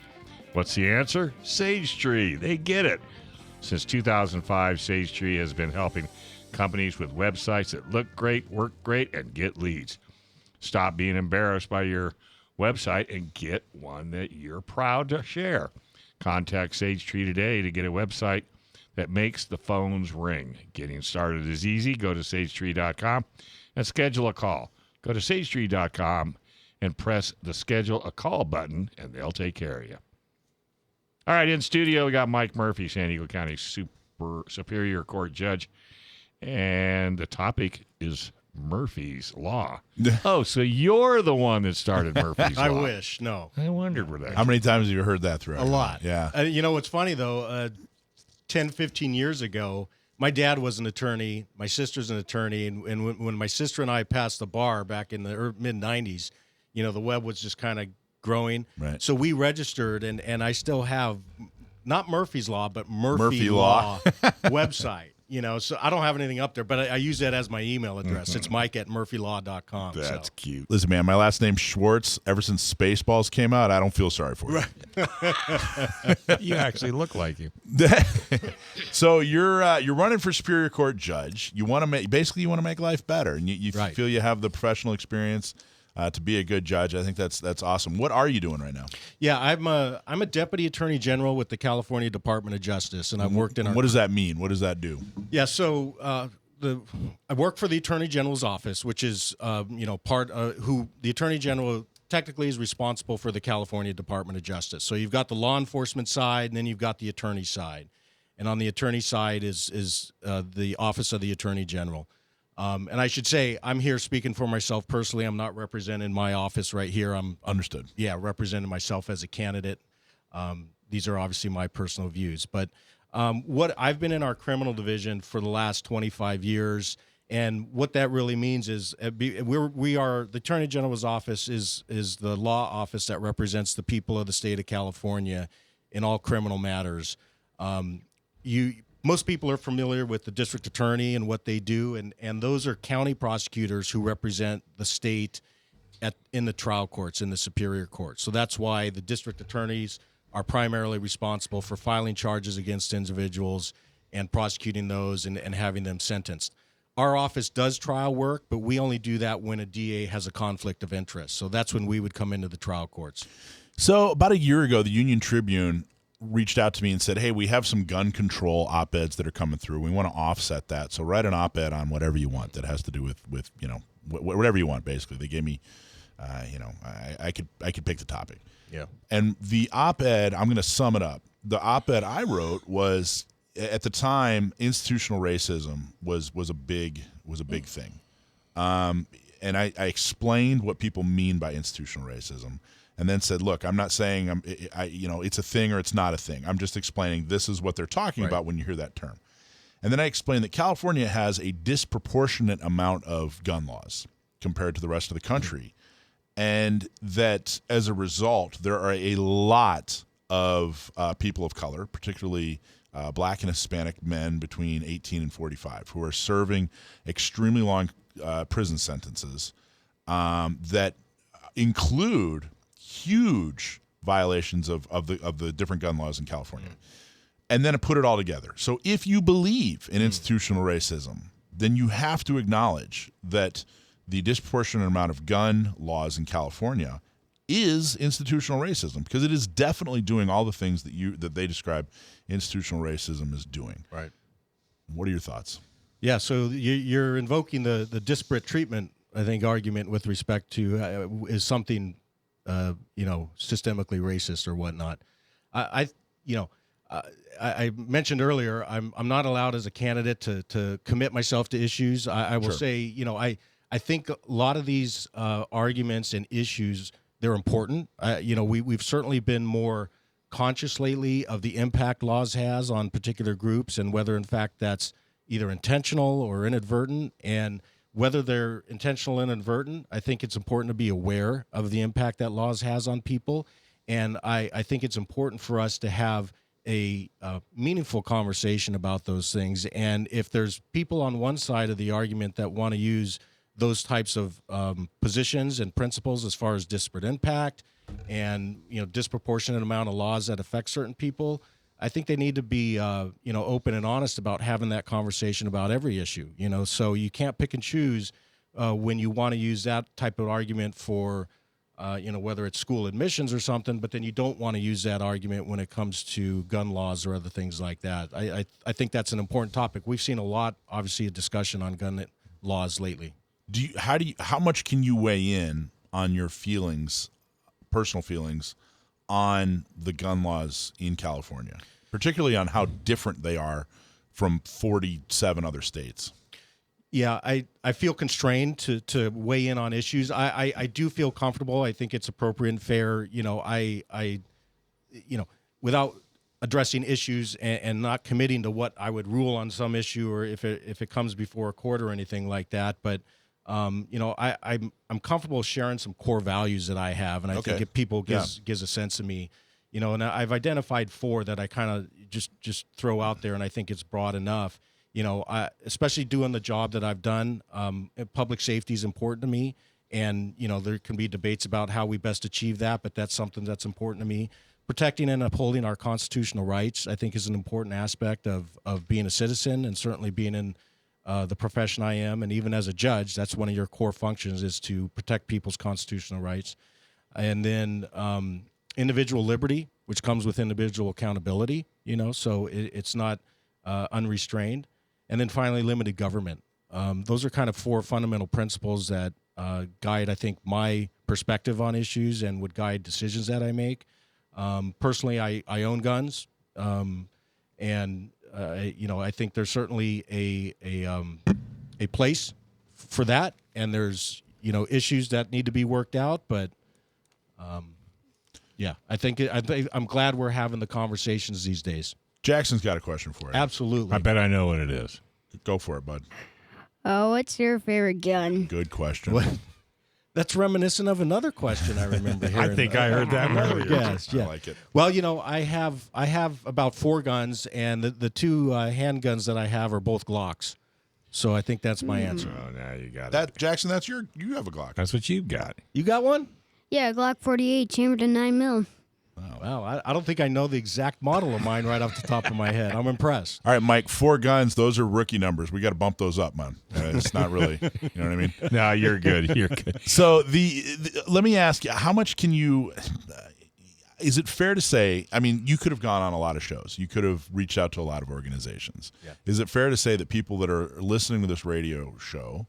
What's the answer? Sage Tree. They get it. Since 2005, Sage Tree has been helping companies with websites that look great, work great, and get leads. Stop being embarrassed by your website and get one that you're proud to share. Contact Sage Tree today to get a website that makes the phones ring. Getting started is easy. Go to sagetree.com and schedule a call. Go to sagetree.com and press the schedule a call button, and they'll take care of you. All right, in studio, we got Mike Murphy, San Diego County Superior Court Judge, and the topic is Murphy's Law. Oh, so you're the one that started Murphy's Law. I wish. No. I wondered where that. How many times have you heard that throughout? A lot. Yeah. What's funny, though, 10, 15 years ago, my dad was an attorney, my sister's an attorney, and when my sister and I passed the bar back in the mid-'90s, the web was just kind of growing. Right. So we registered, and I still have not Murphy's Law, but Murphy Law website. So I don't have anything up there, but I use that as my email address. Mm-hmm. It's mike@murphylaw.com. That's cute. Listen, man, my last name's Schwartz. Ever since Spaceballs came out, I don't feel sorry for you. Right. You actually look like you. So you're running for Superior Court Judge. You want to make life better, and you right. feel you have the professional experience to be a good judge. I think that's awesome. What are you doing right now? Yeah, I'm a deputy attorney general with the California Department of Justice, and I've worked in. What does that mean? What does that do? Yeah, so I work for the Attorney General's office, which is who the Attorney General technically is responsible for the California Department of Justice. So you've got the law enforcement side, and then you've got the attorney side, and on the attorney side is the Office of the Attorney General. And I should say, I'm here speaking for myself personally. I'm not representing my office right here. I'm understood. Yeah, representing myself as a candidate. These are obviously my personal views. But what I've been in our criminal division for the last 25 years, and what that really means is we are the Attorney General's office is the law office that represents the people of the state of California in all criminal matters. Most people are familiar with the district attorney and what they do, and those are county prosecutors who represent the state in the trial courts, in the superior courts. So that's why the district attorneys are primarily responsible for filing charges against individuals and prosecuting those and having them sentenced. Our office does trial work, but we only do that when a DA has a conflict of interest. So that's when we would come into the trial courts. So about a year ago, the Union Tribune reached out to me and said, hey, we have some gun control op-eds that are coming through. We want to offset that. So write an op-ed on whatever you want that has to do with whatever you want, basically. They gave me, I could pick the topic. Yeah. And the op-ed, I'm going to sum it up. The op-ed I wrote was, at the time, institutional racism was a big thing. And I explained what people mean by institutional racism. And then said, look, I'm not saying it's a thing or it's not a thing. I'm just explaining this is what they're talking about when you hear that term. And then I explained that California has a disproportionate amount of gun laws compared to the rest of the country, and that as a result, there are a lot of people of color, particularly black and Hispanic men between 18 and 45, who are serving extremely long prison sentences that include huge violations of the different gun laws in California. And then put it all together. So if you believe in institutional racism, then you have to acknowledge that the disproportionate amount of gun laws in California is institutional racism, because it is definitely doing all the things that they describe institutional racism as doing. Right. What are your thoughts? Yeah, so you're invoking the disparate treatment, I think, argument with respect to is something, systemically racist or whatnot. I mentioned earlier, I'm not allowed as a candidate to commit myself to issues. I will say, I think a lot of these arguments and issues, they're important. We've certainly been more conscious lately of the impact laws has on particular groups, and whether in fact that's either intentional or inadvertent. And whether they're intentional or inadvertent, I think it's important to be aware of the impact that laws has on people. And I think it's important for us to have a meaningful conversation about those things. And if there's people on one side of the argument that want to use those types of positions and principles as far as disparate impact and disproportionate amount of laws that affect certain people, I think they need to be open and honest about having that conversation about every issue. So you can't pick and choose when you want to use that type of argument for whether it's school admissions or something, but then you don't want to use that argument when it comes to gun laws or other things like that. I think that's an important topic. We've seen a lot, obviously, a discussion on gun laws lately. How much can you weigh in on your feelings, personal feelings, on the gun laws in California, particularly on how different they are from 47 other states? Yeah, I feel constrained to weigh in on issues. I do feel comfortable. I think it's appropriate and fair. Without addressing issues and not committing to what I would rule on some issue, or if it comes before a court or anything like that. But I'm comfortable sharing some core values that I have, and I think if people gives a sense of me, and I've identified 4 that I kind of just throw out there, and I think it's broad enough. Especially doing the job that I've done, public safety is important to me, and there can be debates about how we best achieve that, but that's something that's important to me. Protecting and upholding our constitutional rights, I think, is an important aspect of being a citizen, and certainly being in the profession I am, and even as a judge, that's one of your core functions, is to protect people's constitutional rights. And then individual liberty, which comes with individual accountability, so it's not unrestrained. And then finally, limited government. Those are kind of 4 fundamental principles that guide, I think, my perspective on issues and would guide decisions that I make. Personally, I own guns, and I think there's certainly a place for that, and there's issues that need to be worked out. But I think I'm glad we're having the conversations these days. Jackson's got a question for you. Absolutely. I bet I know what it is. Go for it, bud. Oh, what's your favorite gun? Good question. What? That's reminiscent of another question I remember hearing. I think I heard that earlier. Yes, yeah. I like it. Well, I have about 4 guns, and the 2 handguns that I have are both Glocks. So I think that's my answer. Oh, now you got that, Jackson. You have a Glock. That's what you've got. You got one? Yeah, Glock 48, chambered in 9mm. Wow, I don't think I know the exact model of mine right off the top of my head. I'm impressed. All right, Mike, 4 guns. Those are rookie numbers. We got to bump those up, man. It's not really, you know what I mean? No, you're good. You're good. So let me ask you, how much can you? Is it fair to say? I mean, you could have gone on a lot of shows. You could have reached out to a lot of organizations. Yeah. Is it fair to say that people that are listening to this radio show?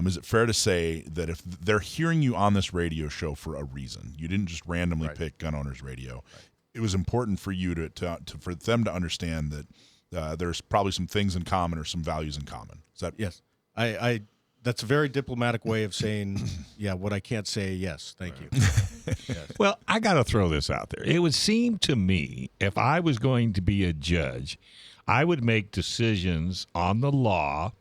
Is it fair to say that if they're hearing you on this radio show for a reason, you didn't just randomly pick Gun Owners Radio, it was important for you for them to understand that there's probably some things in common or some values in common? Is that yes? I that's a very diplomatic way of saying what I can't say. Yes, thank you. Yes. Well, I got to throw this out there. It would seem to me, if I was going to be a judge, I would make decisions on the law,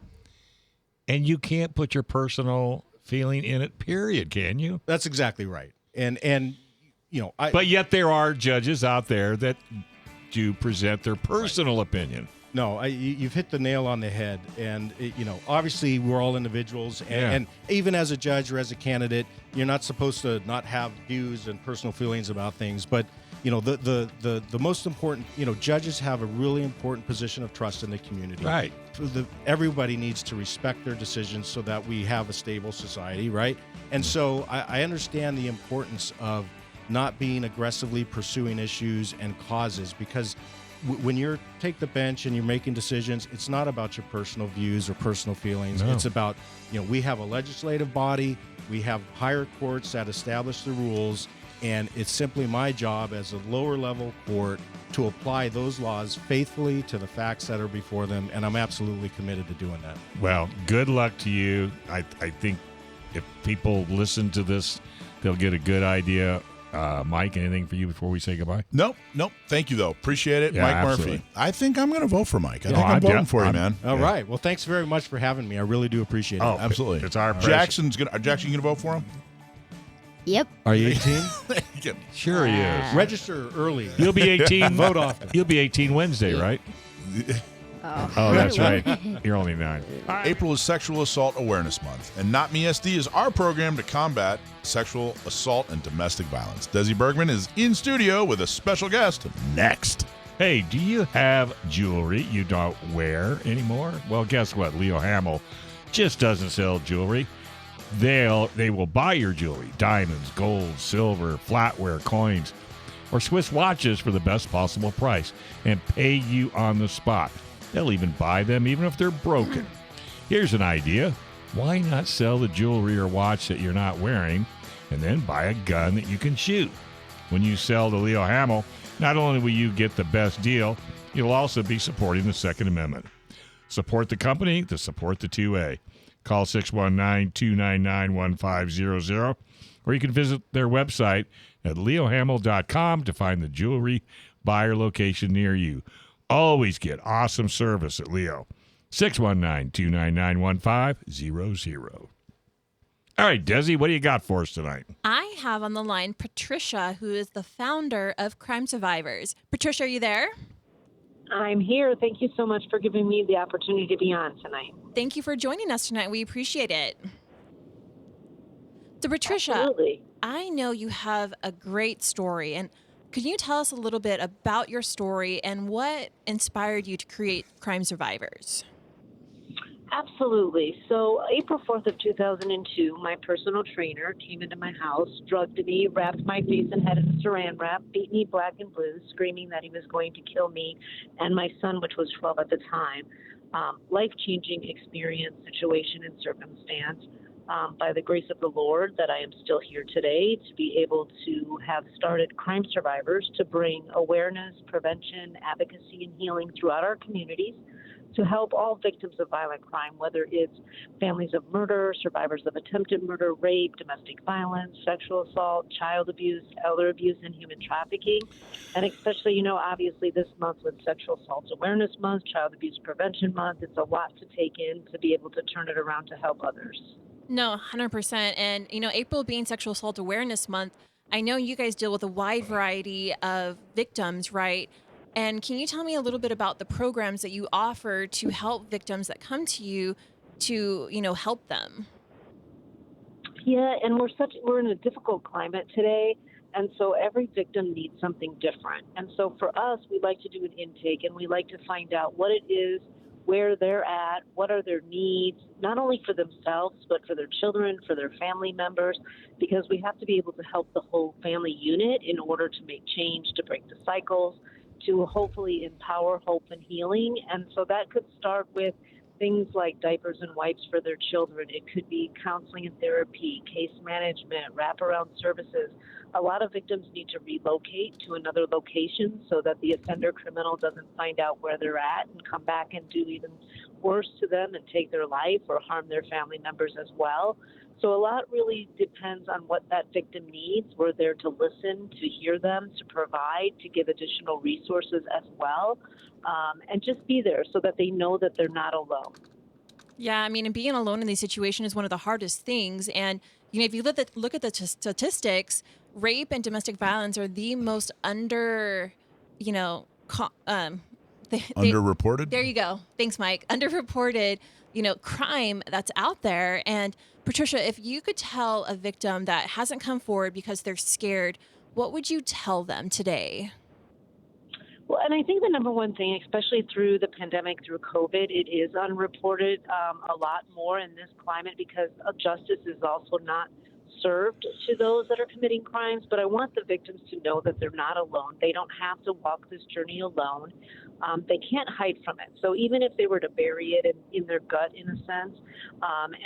and you can't put your personal feeling in it, period, can you? That's exactly right. And but yet there are judges out there that do present their personal opinion. No, you've hit the nail on the head. And, obviously we're all individuals. And even as a judge or as a candidate, you're not supposed to not have views and personal feelings about things. But, the most important, judges have a really important position of trust in the community. Right. Everybody needs to respect their decisions so that we have a stable society, right? And so I understand the importance of not being aggressively pursuing issues and causes, because when you take the bench and you're making decisions, it's not about your personal views or personal feelings. No. It's about, we have a legislative body, we have higher courts that establish the rules, and it's simply my job as a lower level court to apply those laws faithfully to the facts that are before them, and I'm absolutely committed to doing that. Well, good luck to you. I think if people listen to this, they'll get a good idea. Mike, anything for you before we say goodbye? Nope. Thank you, though. Appreciate it. Yeah, Mike absolutely. Murphy. I think I'm going to vote for Mike. I think I'm I'm voting for you, man. All right. Well, thanks very much for having me. I really do appreciate it. Oh, absolutely. It's our pleasure. Jackson, you going to vote for him? Yep. Are you 18? Sure he is. Register early. You'll be 18. Vote often. You'll be 18 Wednesday, right? Oh, that's right. You're only 9. April is Sexual Assault Awareness Month, and NOTMESD is our program to combat sexual assault and domestic violence. Desi Bergman is in studio with a special guest next. Hey, do you have jewelry you don't wear anymore? Well, guess what? Leo Hamill just doesn't sell jewelry. They will buy your jewelry, diamonds, gold, silver, flatware, coins, or Swiss watches for the best possible price and pay you on the spot. They'll even buy them even if they're broken. Here's an idea. Why not sell the jewelry or watch that you're not wearing and then buy a gun that you can shoot? When you sell to Leo Hamill, not only will you get the best deal, you'll also be supporting the Second Amendment. Support the company to support the 2A. Call 619-299-1500, or you can visit their website at leohamill.com to find the jewelry buyer location near you. Always get awesome service at Leo. 619-299-1500. All right, Desi, what do you got for us tonight? I have on the line Patricia, who is the founder of Crime Survivors. Patricia, are you there? I'm here. Thank you so much for giving me the opportunity to be on tonight. Thank you for joining us tonight. We appreciate it. So, Patricia, Absolutely. I know you have a great story, and could you tell us a little bit about your story and what inspired you to create Crime Survivors? Absolutely. So April 4th of 2002, my personal trainer came into my house, drugged me, wrapped my face and head in a saran wrap, beat me black and blue, screaming that he was going to kill me and my son, which was 12 at the time. Life-changing experience, situation, and circumstance. By the grace of the Lord, that I am still here today to be able to have started Crime Survivors to bring awareness, prevention, advocacy, and healing throughout our communities to help all victims of violent crime, whether it's families of murder, survivors of attempted murder, rape, domestic violence, sexual assault, child abuse, elder abuse, and human trafficking. And especially, obviously this month with Sexual Assault Awareness Month, Child Abuse Prevention Month, it's a lot to take in to be able to turn it around to help others. No, 100%. And, April being Sexual Assault Awareness Month, I know you guys deal with a wide variety of victims, right? And can you tell me a little bit about the programs that you offer to help victims that come to you to, help them? Yeah, and we're in a difficult climate today, and so every victim needs something different. And so for us, we like to do an intake, and we like to find out what it is, where they're at, what are their needs, not only for themselves, but for their children, for their family members, because we have to be able to help the whole family unit in order to make change, to break the cycles, to hopefully empower hope and healing. And so that could start with things like diapers and wipes for their children. It could be counseling and therapy, case management, wraparound services. A lot of victims need to relocate to another location so that the offender criminal doesn't find out where they're at and come back and do even worse to them and take their life or harm their family members as well. So a lot really depends on what that victim needs. We're there to listen, to hear them, to provide, to give additional resources as well, and just be there so that they know that they're not alone. Yeah, I mean, and being alone in these situations is one of the hardest things. And, if you look at the statistics, rape and domestic violence are the most underreported? There you go. Thanks, Mike. Underreported, crime that's out there. And Patricia, if you could tell a victim that hasn't come forward because they're scared, what would you tell them today? Well, and I think the number one thing, especially through the pandemic, through COVID, it is unreported a lot more in this climate because justice is also not served to those that are committing crimes. But I want the victims to know that they're not alone. They don't have to walk this journey alone. They can't hide from it. So even if they were to bury it in their gut, in a sense,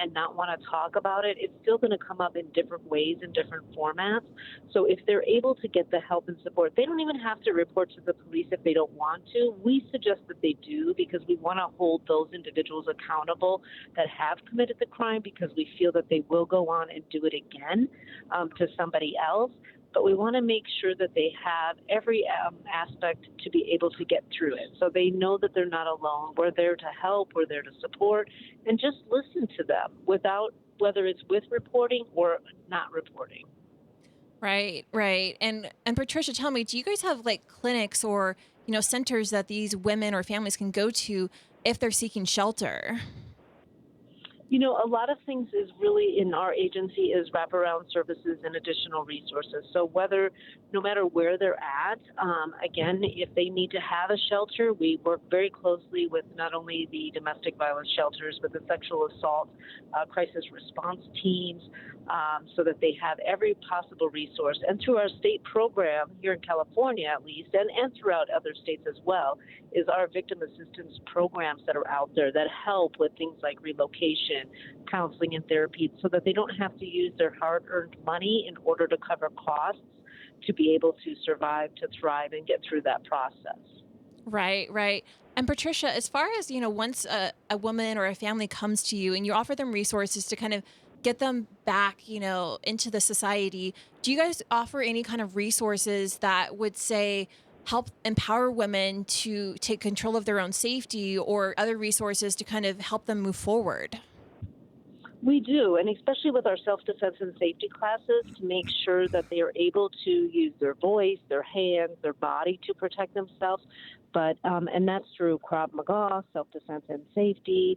and not want to talk about it, it's still going to come up in different ways, in different formats. So if they're able to get the help and support, they don't even have to report to the police if they don't want to. We suggest that they do because we want to hold those individuals accountable that have committed the crime because we feel that they will go on and do it again to somebody else. But we want to make sure that they have every aspect to be able to get through it. So they know that they're not alone. We're there to help. We're there to support and just listen to them whether it's with reporting or not reporting. Right. And Patricia, tell me, do you guys have like clinics or, centers that these women or families can go to if they're seeking shelter? A lot of things is really in our agency is wraparound services and additional resources. So no matter where they're at, again, if they need to have a shelter, we work very closely with not only the domestic violence shelters, but the sexual assault crisis response teams so that they have every possible resource. And through our state program here in California, at least, and throughout other states as well, is our victim assistance programs that are out there that help with things like relocation, counseling and therapy so that they don't have to use their hard-earned money in order to cover costs to be able to survive, to thrive, and get through that process. Right. And Patricia, as far as, once a woman or a family comes to you and you offer them resources to kind of get them back, into the society, do you guys offer any kind of resources that would say help empower women to take control of their own safety or other resources to kind of help them move forward? We do, and especially with our self-defense and safety classes to make sure that they are able to use their voice, their hands, their body to protect themselves. But and that's through Krav Maga, self-defense and safety.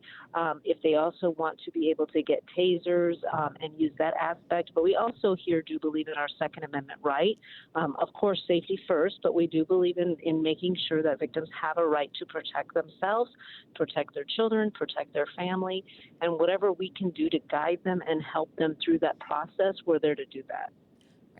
If they also want to be able to get tasers and use that aspect. But we also here do believe in our Second Amendment right. Of course, safety first, but we do believe in making sure that victims have a right to protect themselves, protect their children, protect their family, and whatever we can do to guide them and help them through that process, we're there to do that.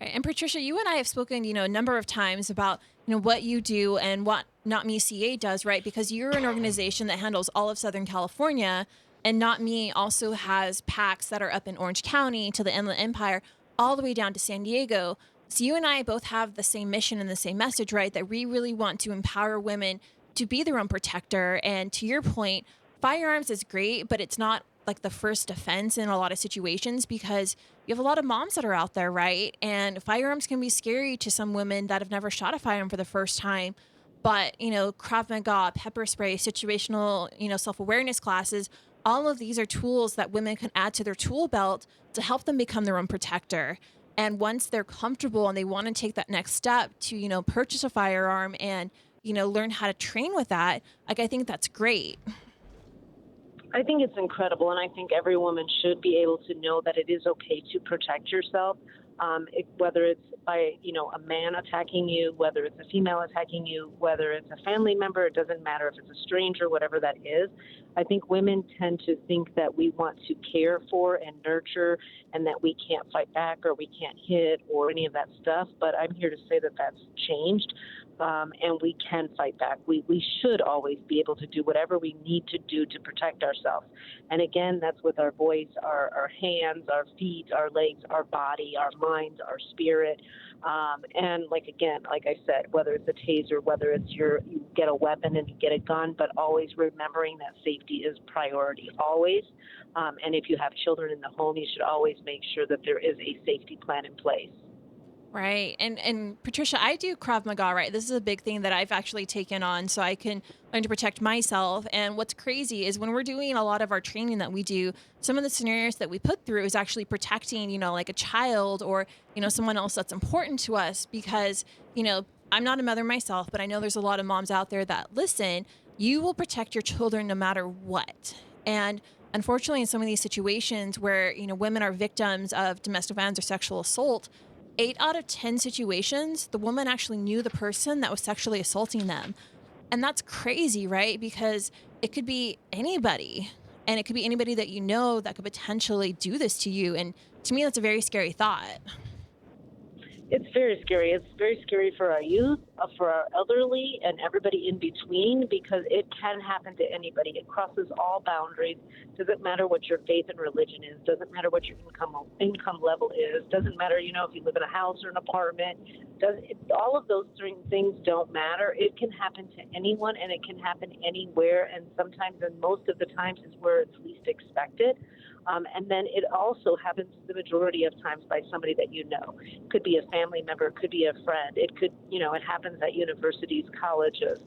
Right. And Patricia, you and I have spoken, a number of times about, what you do and what Not Me CA does, right? Because you're an organization that handles all of Southern California, and Not Me also has PACs that are up in Orange County to the Inland Empire, all the way down to San Diego. So you and I both have the same mission and the same message, right? That we really want to empower women to be their own protector. And to your point, firearms is great, but it's not like the first defense in a lot of situations because you have a lot of moms that are out there, right? And firearms can be scary to some women that have never shot a firearm for the first time. But, Krav Maga, pepper spray, situational, self-awareness classes, all of these are tools that women can add to their tool belt to help them become their own protector. And once they're comfortable and they want to take that next step to, purchase a firearm and, learn how to train with that, I think that's great. I think it's incredible, and I think every woman should be able to know that it is okay to protect yourself, whether it's by, a man attacking you, whether it's a female attacking you, whether it's a family member, it doesn't matter if it's a stranger, whatever that is. I think women tend to think that we want to care for and nurture and that we can't fight back or we can't hit or any of that stuff, but I'm here to say that that's changed. and we can fight back. We should always be able to do whatever we need to do to protect ourselves. And again, that's with our voice, our hands, our feet, our legs, our body, our minds, our spirit. And like I said, whether it's a taser, whether it's you get a weapon and you get a gun, but always remembering that safety is priority, always. And if you have children in the home, you should always make sure that there is a safety plan in place. Right. And Patricia, I do Krav Maga, right? This is a big thing that I've actually taken on so I can learn to protect myself. And what's crazy is when we're doing a lot of our training that we do, some of the scenarios that we put through is actually protecting, like a child or, someone else that's important to us because, I'm not a mother myself, but I know there's a lot of moms out there that listen, you will protect your children no matter what. And unfortunately, in some of these situations where, women are victims of domestic violence or sexual assault, 8 out of 10 situations, the woman actually knew the person that was sexually assaulting them. And that's crazy, right? Because it could be anybody. And it could be anybody that you know that could potentially do this to you. And to me, that's a very scary thought. It's very scary. It's very scary for our youth, for our elderly, and everybody in between because it can happen to anybody. It crosses all boundaries. Doesn't matter what your faith and religion is. Doesn't matter what your income level is. Doesn't matter, if you live in a house or an apartment. All of those things don't matter. It can happen to anyone, and it can happen anywhere. And sometimes, and most of the times, is where it's least expected. And then it also happens the majority of times by somebody that you know. It could be a family member, it could be a friend. It could, it happens at universities, colleges,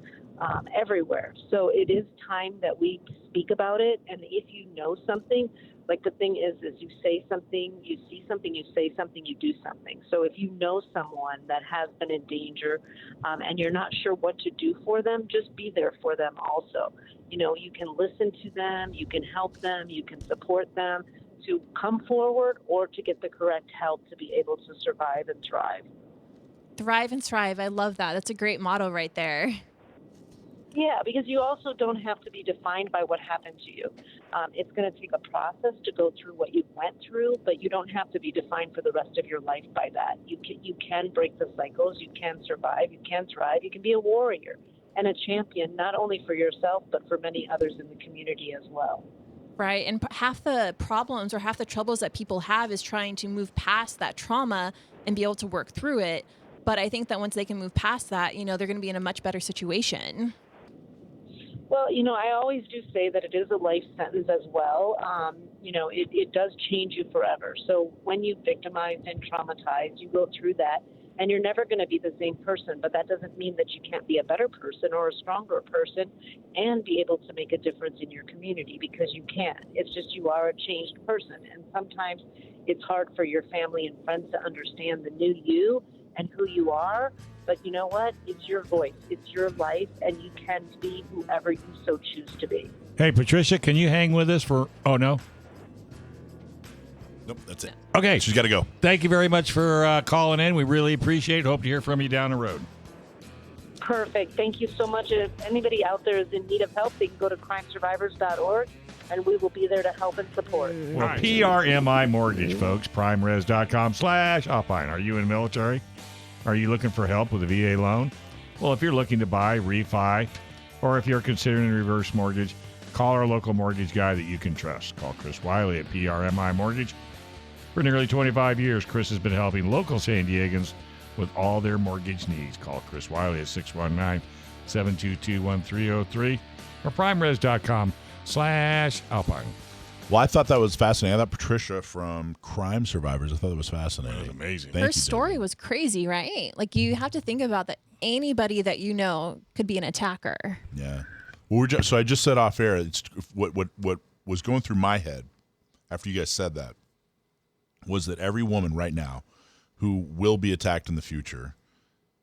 everywhere. So it is time that we speak about it. And if you know something, like the thing is you say something, you see something, you say something, you do something. So if you know someone that has been in danger and you're not sure what to do for them, just be there for them also. You can listen to them, you can help them, you can support them to come forward or to get the correct help to be able to survive and thrive. Thrive and thrive. I love that. That's a great motto right there. Yeah, because you also don't have to be defined by what happened to you. It's going to take a process to go through what you went through, but you don't have to be defined for the rest of your life by that. You can break the cycles, you can survive, you can thrive, you can be a warrior and a champion, not only for yourself, but for many others in the community as well. Right. And half the problems or half the troubles that people have is trying to move past that trauma and be able to work through it. But I think that once they can move past that, they're going to be in a much better situation. Well, I always do say that it is a life sentence as well. It does change you forever. So when you victimize and traumatize, you go through that. And you're never going to be the same person, but that doesn't mean that you can't be a better person or a stronger person and be able to make a difference in your community, because you can. It's just you are a changed person. And sometimes it's hard for your family and friends to understand the new you and who you are. But you know what? It's your voice. It's your life, and you can be whoever you so choose to be. Hey, Patricia, can you hang with us for... Oh, no? Nope, that's it. Okay. She's got to go. Thank you very much for calling in. We really appreciate it. Hope to hear from you down the road. Perfect. Thank you so much. If anybody out there is in need of help, they can go to crimesurvivors.org, and we will be there to help and support. Well, PRMI Mortgage, folks. PrimeRes.com/Alpine. Are you in the military? Are you looking for help with a VA loan? Well, if you're looking to buy, refi, or if you're considering a reverse mortgage, call our local mortgage guy that you can trust. Call Chris Wiley at PRMI Mortgage. For nearly 25 years, Chris has been helping local San Diegans with all their mortgage needs. Call Chris Wiley at 619-722-1303 or primeres.com/Alpine. Well, I thought that was fascinating. I thought Patricia from Crime Survivors, I thought that was fascinating. That was amazing. Her story was crazy, right? Like, you have to think about that anybody that you know could be an attacker. Yeah. Well, so I just said off air, it's what was going through my head after you guys said that was that every woman right now who will be attacked in the future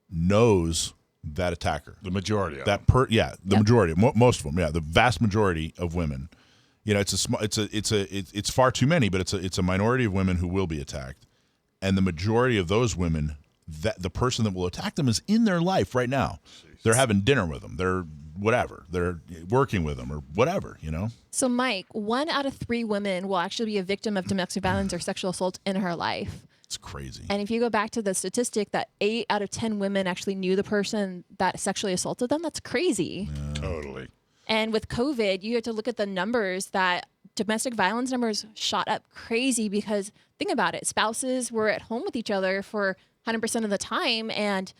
knows that attacker. The majority of that them. Majority, most of them, the vast majority of women. It's far too many, but it's a minority of women who will be attacked, and the majority of those women, that the person that will attack them is in their life right now. Jeez. They're having dinner with them. They're working with them or whatever, So, Mike, 1 out of 3 women will actually be a victim of domestic violence or sexual assault in her life. It's crazy. And if you go back to the statistic that 8 out of 10 women actually knew the person that sexually assaulted them, that's crazy. Totally. And with COVID, you have to look at the numbers that domestic violence numbers shot up crazy because think about it. Spouses were at home with each other for 100% of the time. And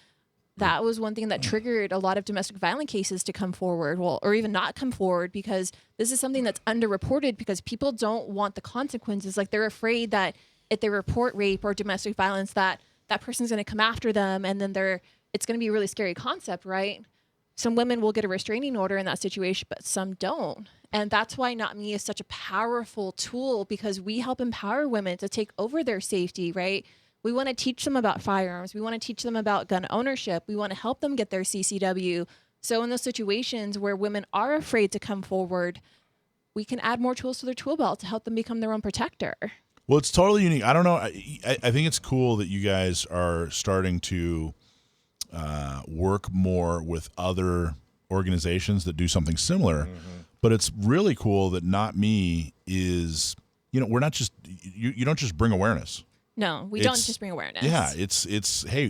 that was one thing that triggered a lot of domestic violence cases to come forward, or even not come forward, because this is something that's underreported because people don't want the consequences. Like they're afraid that if they report rape or domestic violence, that person's going to come after them, and then it's going to be a really scary concept, right? Some women will get a restraining order in that situation, but some don't. And that's why Not Me is such a powerful tool, because we help empower women to take over their safety, right? We want to teach them about firearms. We want to teach them about gun ownership. We want to help them get their CCW. So in those situations where women are afraid to come forward, we can add more tools to their tool belt to help them become their own protector. Well, it's totally unique. I don't know. I think it's cool that you guys are starting to work more with other organizations that do something similar. Mm-hmm. But it's really cool that Not Me is, we're not just, you don't just bring awareness. No, we don't just bring awareness. Yeah, it's hey,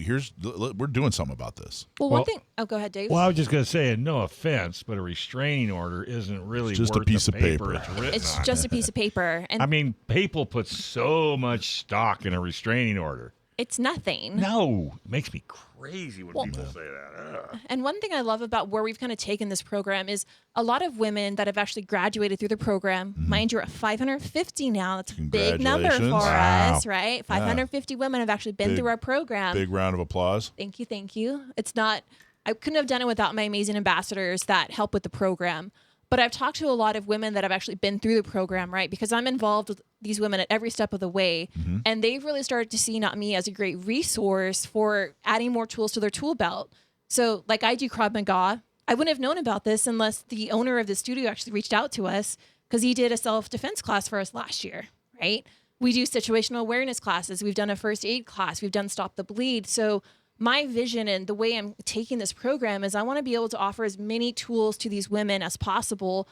we're doing something about this. Well, one thing. Oh, go ahead, Dave. Well, I was just going to say, no offense, but a restraining order isn't really just worth a piece the of paper. It's written It's on. just a piece of paper. And I mean, people put so much stock in a restraining order. it's nothing. No, it makes me crazy when people say that. Ugh. And one thing I love about where we've kind of taken this program is a lot of women that have actually graduated through the program. Mind you, we're at 550 now. That's a big number for us, right? 550 women have actually been through our program. Big round of applause. Thank you, thank you. It's not, I couldn't have done it without my amazing ambassadors that help with the program. But I've talked to a lot of women that have actually been through the program, right? Because I'm involved with these women at every step of the way. And they've really started to see Not Me as a great resource for adding more tools to their tool belt. So like I do Krav Maga. I wouldn't have known about this unless the owner of the studio actually reached out to us because he did a self-defense class for us last year, right? We do situational awareness classes. We've done a first aid class. We've done Stop the Bleed. So my vision and the way I'm taking this program is I want to be able to offer as many tools to these women as possible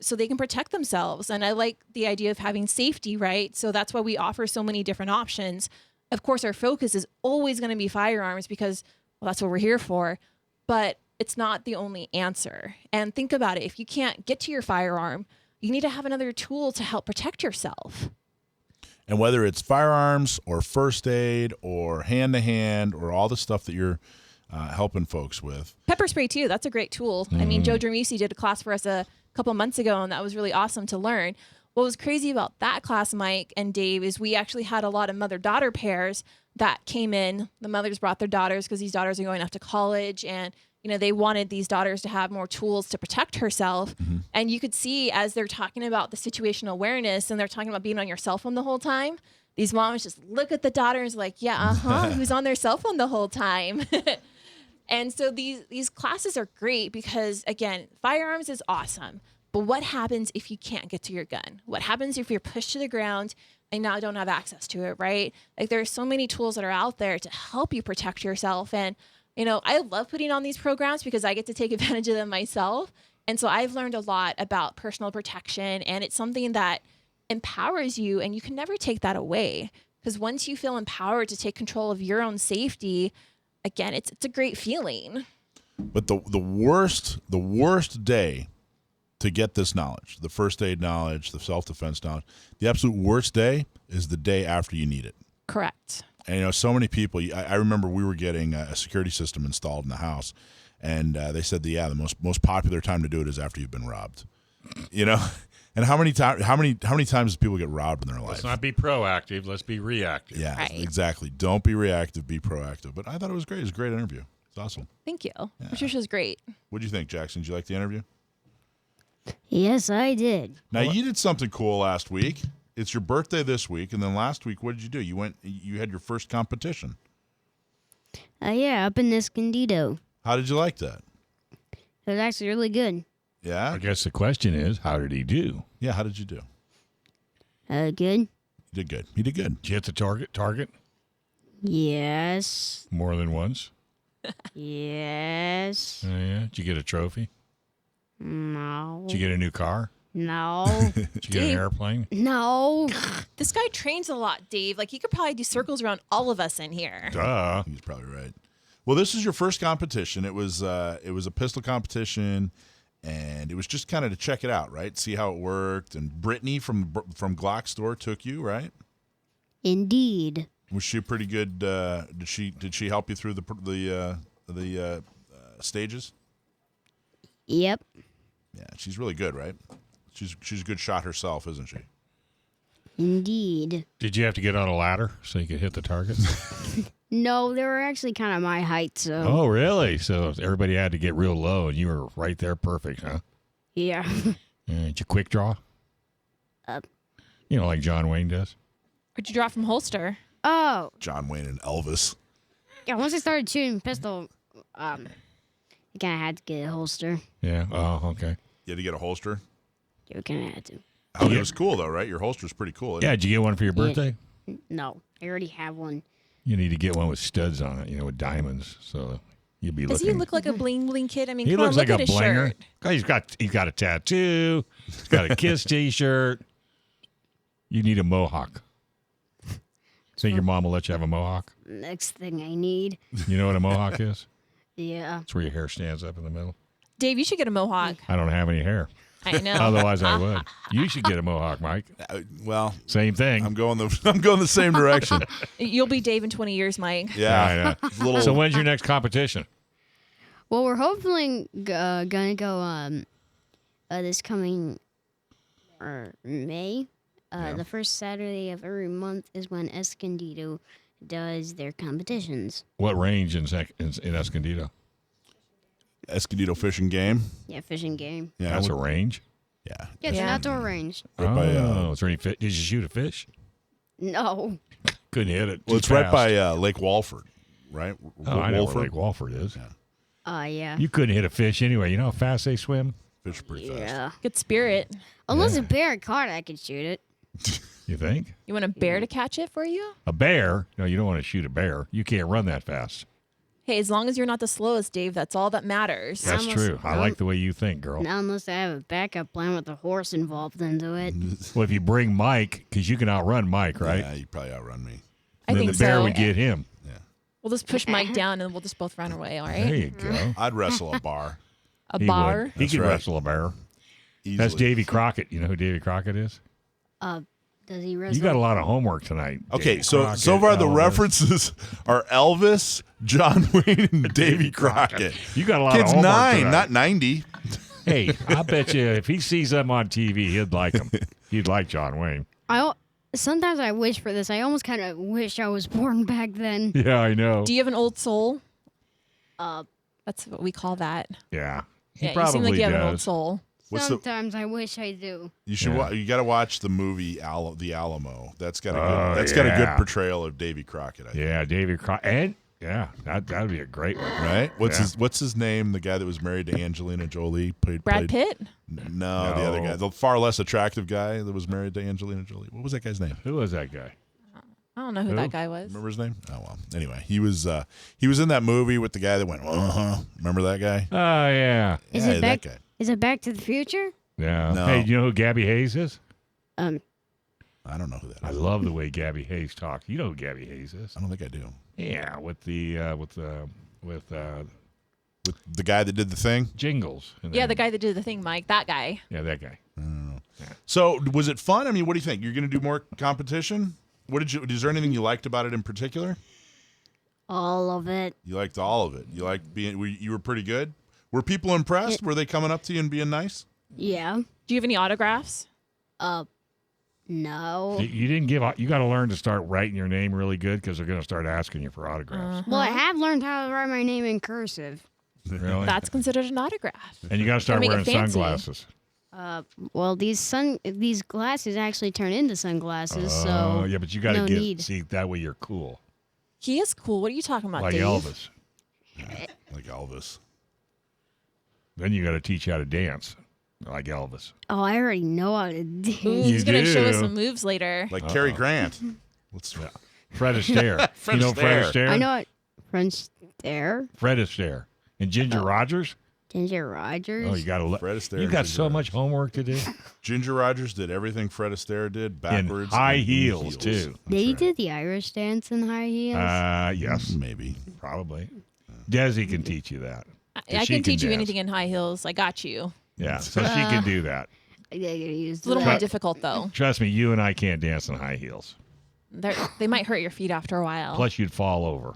so they can protect themselves. And I like the idea of having safety, right? So that's why we offer so many different options. Of course, our focus is always going to be firearms because, well, that's what we're here for. But it's not the only answer. And think about it. If you can't get to your firearm, you need to have another tool to help protect yourself. And whether it's firearms or first aid or hand-to-hand or all the stuff that you're helping folks with. Pepper spray, too. That's a great tool. I mean, Joe Dramisi did a class for us a couple months ago, and that was really awesome to learn. What was crazy about that class, Mike and Dave, is we actually had a lot of mother-daughter pairs that came in. The mothers brought their daughters because these daughters are going off to college, and they wanted these daughters to have more tools to protect herself. And you could see as they're talking about the situational awareness and they're talking about being on your cell phone the whole time, these moms just look at the daughters like, yeah, who's on their cell phone the whole time? And so these classes are great because, again, firearms is awesome. But what happens if you can't get to your gun? What happens if you're pushed to the ground and now don't have access to it, right? Like there are so many tools that are out there to help you protect yourself. And I love putting on these programs because I get to take advantage of them myself. And so I've learned a lot about personal protection, and it's something that empowers you, and you can never take that away. Because once you feel empowered to take control of your own safety, again, it's a great feeling. But the worst day to get this knowledge, the first aid knowledge, the self-defense knowledge, the absolute worst day is the day after you need it. Correct. And, so many people, I remember we were getting a security system installed in the house, and they said, the most popular time to do it is after you've been robbed, And how many times do people get robbed in their life? Let's not be proactive. Let's be reactive. Yeah, right. Exactly. Don't be reactive. Be proactive. But I thought it was great. It was a great interview. It's awesome. Thank you. Yeah. Patricia was great. What do you think, Jackson? Did you like the interview? Yes, I did. Now, you did something cool last week. It's your birthday this week, and then last week, what did you do? You had your first competition. Yeah, up in Escondido. How did you like that? It was actually really good. Yeah? I guess the question is, how did he do? Yeah, how did you do? Good. You did good. You did good. Did you hit the target? Yes. More than once? Yes. Oh, yeah. Did you get a trophy? No. Did you get a new car? No. Did you get an airplane? No. This guy trains a lot, Dave. Like, he could probably do circles around all of us in here. Duh. He's probably right. Well, this is your first competition. It was a pistol competition, and it was just kind of to check it out, right? See how it worked. And Brittany from Glock store took you, right? Indeed. Was she pretty good? Did she help you through the stages? Yep. Yeah, she's really good, right? She's a good shot herself, isn't she? Indeed. Did you have to get on a ladder so you could hit the target? No, they were actually kind of my height, so. Oh, really? So everybody had to get real low, and you were right there perfect, huh? Yeah. Did you quick draw? Like John Wayne does? Where'd you draw from holster? Oh. John Wayne and Elvis. Yeah, once I started shooting pistol, I kind of had to get a holster. Yeah. Oh, okay. You had to get a holster? You kind of had to. Oh, it was cool, though, right? Your holster's pretty cool. Yeah, did you get one for your birthday? No, I already have one. You need to get one with studs on it, with diamonds, so you'll be Does looking. he look like a bling bling kid? I mean, He come on, looks look like at a his blinger. shirt. He's got a tattoo. He's got a Kiss T-shirt. You need a mohawk. Think your mom will let you have a mohawk? Next thing I need. You know what a mohawk is? Yeah. It's where your hair stands up in the middle. Dave, you should get a mohawk. I don't have any hair. I know. Otherwise, I would. You should get a mohawk, Mike. Well, same thing. I'm going the same direction. You'll be Dave in 20 years, Mike. Yeah, I know. So when's your next competition? Well, we're hopefully gonna go this coming May. The first Saturday of every month is when Escondido does their competitions. What range in Escondido? Escondido Fishing Game. Yeah, fishing game. Yeah, That's a range? Yeah. Yeah, it's an outdoor range. Right by, is there any fish? Did you shoot a fish? No. Couldn't hit it. Well, it's right by Lake Walford, right? Oh, I know where Lake Walford is. Yeah. You couldn't hit a fish anyway. You know how fast they swim? Fish are pretty fast. Yeah. Good spirit. Unless a bear caught it, I could shoot it. You think? You want a bear to catch it for you? A bear? No, you don't want to shoot a bear. You can't run that fast. Hey, as long as you're not the slowest, Dave, that's all that matters. That's true. I like the way you think, girl. Not unless I have a backup plan with a horse involved into it. Well, if you bring Mike, because you can outrun Mike, right? Yeah, you probably outrun me. I then think the bear so. would get him. We'll just push Mike down and we'll just both run away, all right? There you go. I'd wrestle a bar. A He bar? would. He That's could right. wrestle a bear. Easily. That's Davy Crockett. You know who Davy Crockett is? Does he wrestle? You got a lot of homework tonight. Okay, Davy so Crockett, far the Elvis. references are Elvis, John Wayne, and Davy Crockett. You got a lot Kid's of homework 9, tonight. not 90. Hey, I bet you if he sees them on TV, he'd like them. He'd like John Wayne. Sometimes I wish for this. I almost kind of wish I was born back then. Yeah, I know. Do you have an old soul? That's what we call that. Yeah. He Yeah, you probably seem like you have an old does. soul. Sometimes I wish I do. You should. Yeah. You got to watch the movie The Alamo. That's got a Oh, good. That's got a good yeah. portrayal of Davy Crockett. I think. Yeah, Davy Crockett. And, yeah, that'd be a great one. Right? Yeah. What's his name? The guy that was married to Angelina Jolie. Brad Pitt? No, the other guy, the far less attractive guy that was married to Angelina Jolie. What was that guy's name? Who was that guy? I don't know who that guy was. Remember his name? Oh well. Anyway, he was in that movie with the guy that went. Remember that guy? Oh, yeah. Is Yeah, it that back? guy. Is it Back to the Future? Yeah. No. Hey, do you know who Gabby Hayes is? I don't know who that is. I love the way Gabby Hayes talks. You know who Gabby Hayes is? I don't think I do. Yeah, with the With the guy that did the thing. jingles. And Yeah, then- the guy that did the thing, Mike. That guy. Yeah, that guy. So was it fun? I mean, what do you think? You're going to do more competition? Is there anything you liked about it in particular? All of it. You liked all of it. You liked you were pretty good. Were people impressed? Were they coming up to you and being nice? Yeah. Do you have any autographs? No. You didn't give. You got to learn to start writing your name really good because they're going to start asking you for autographs. Well, I have learned how to write my name in cursive. Really? That's considered an autograph. And you got to start Gotta wearing make it fancy. sunglasses. Well, these glasses actually turn into sunglasses, Oh, so yeah, but you got to no get need. see that way you're cool, He is cool. What are you talking about, like Dave? Elvis. Like Elvis. Then you got to teach how to dance, like Elvis. Oh, I already know how to do. Ooh, he's You going to show us do. some moves later. Like Cary Grant. Let's. Fred Astaire. Fred you know Fred Astaire. Astaire? I know what French stare. Fred Astaire and Ginger Rogers. Ginger Rogers. Oh, you got to Fred Astaire. You got Ginger so much Rogers. homework to do. Ginger Rogers did everything Fred Astaire did backwards. In high and heels, too. They did the Irish dance in high heels. Yes. Maybe. Probably. Desi can teach you that. I She can teach you dance. anything in high heels. I got you. Yeah, so she can do that. It's a little more difficult, though. Trust me, you and I can't dance in high heels. They might hurt your feet after a while. Plus, you'd fall over,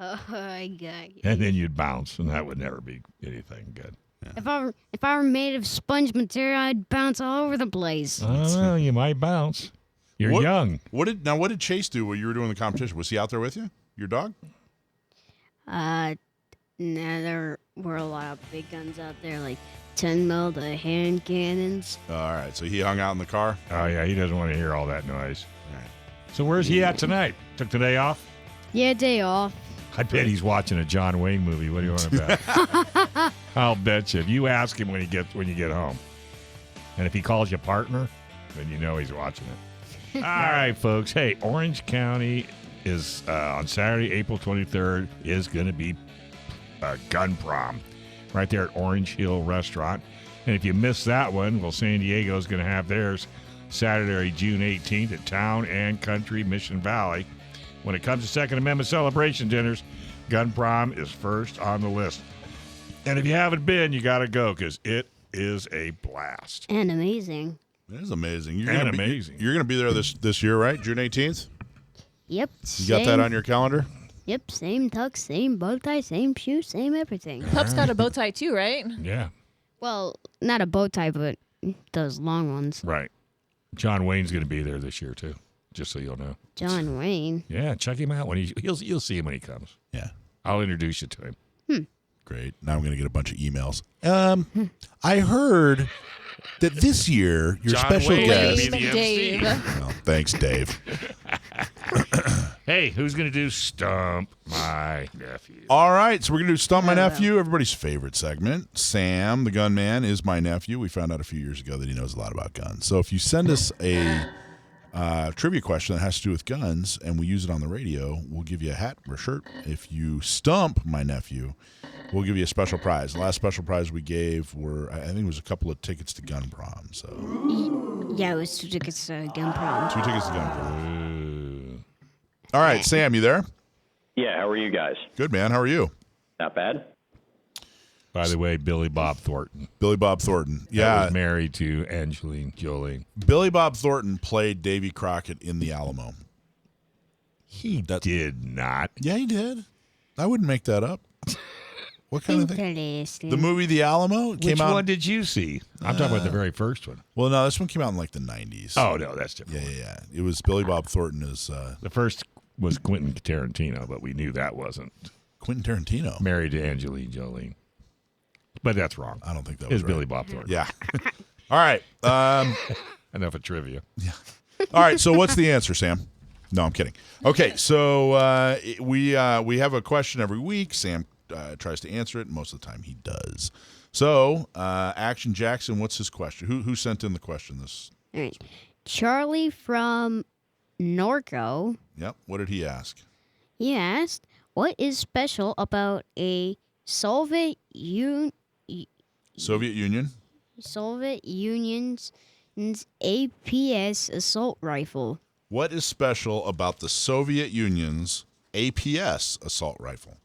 Oh, I got you. and then you'd bounce, and that would never be anything good. If I were made of sponge material, I'd bounce all over the place. Oh, you might bounce. You're What- young. What did Chase do while you were doing the competition? Was he out there with you? Your dog? No, there were a lot of big guns out there, like 10 mil to hand cannons. All right, so he hung out in the car. Oh, yeah, he doesn't want to hear all that noise. So where's he at tonight? Took the day off? Yeah, day off. I bet he's watching a John Wayne movie. What do you want to bet? I'll bet you. If you ask him when you get home, and if he calls you partner, then you know he's watching it. All right, folks. Hey, Orange County is on Saturday, April 23rd, is going to be a gun prom right there at Orange Hill Restaurant. And if you miss that one, well, San Diego is going to have theirs Saturday, June 18th at Town and Country Mission Valley. When it comes to Second Amendment celebration dinners, gun prom is first on the list. And if you haven't been, you got to go because it is a blast. And amazing. That is amazing. You're And gonna amazing. You're going to be there this year, right? June 18th? Yep. You got that on your calendar? Yep, same tux, same bow tie, same shoes, same everything. Pup's got a bow tie too, right? Yeah, Well, not a bow tie, but those long ones. right. John Wayne's going to be there this year, too, just so you'll know. John Wayne. Yeah, check him out. You'll see him when he comes. Yeah. I'll introduce you to him. Great. Now I'm going to get a bunch of emails. I heard that this year your John special Wayne guest. will be the Dave. MC. Well, thanks, Dave. Hey, who's going to do Stump My Nephew? All right, so we're going to do Stump My Nephew, everybody's favorite segment. Sam, the gunman, is my nephew. We found out a few years ago that he knows a lot about guns. So if you send us a trivia question that has to do with guns and we use it on the radio, we'll give you a hat or a shirt. If you stump my nephew, we'll give you a special prize. The last special prize we gave were, I think it was a couple of tickets to gun prom. So Yeah, it was 2 tickets to gun prom. 2 tickets to gun prom. All right, Sam, you there? Yeah, how are you guys? Good, man. How are you? Not bad. By the way, Billy Bob Thornton. Billy Bob Thornton. That Yeah. was married to Angeline Jolie. Billy Bob Thornton played Davy Crockett in The Alamo. He did not. Yeah, he did. I wouldn't make that up. What kind of thing? Interesting. The movie The Alamo came Which out. one did you see? I'm talking about the very first one. Well, no, this one came out in like the 90s. Oh, no, that's different. Yeah. It was Billy Bob Thornton as The first was Quentin Tarantino, but we knew that wasn't. Quentin Tarantino. Married to Angeline Jolie. But that's wrong. I don't think that It was was right. Billy Bob Thornton. Yeah. All right. Enough of trivia. All right. So what's the answer, Sam? No, I'm kidding. Okay. So we have a question every week. Sam tries to answer it. And most of the time he does. So Action Jackson, what's his question? Who sent in the question? This. All right. Charlie from Norco. Yep. What did he ask? He asked, what is special about a Soviet Union's APS assault rifle? What is special about the Soviet Union's APS assault rifle?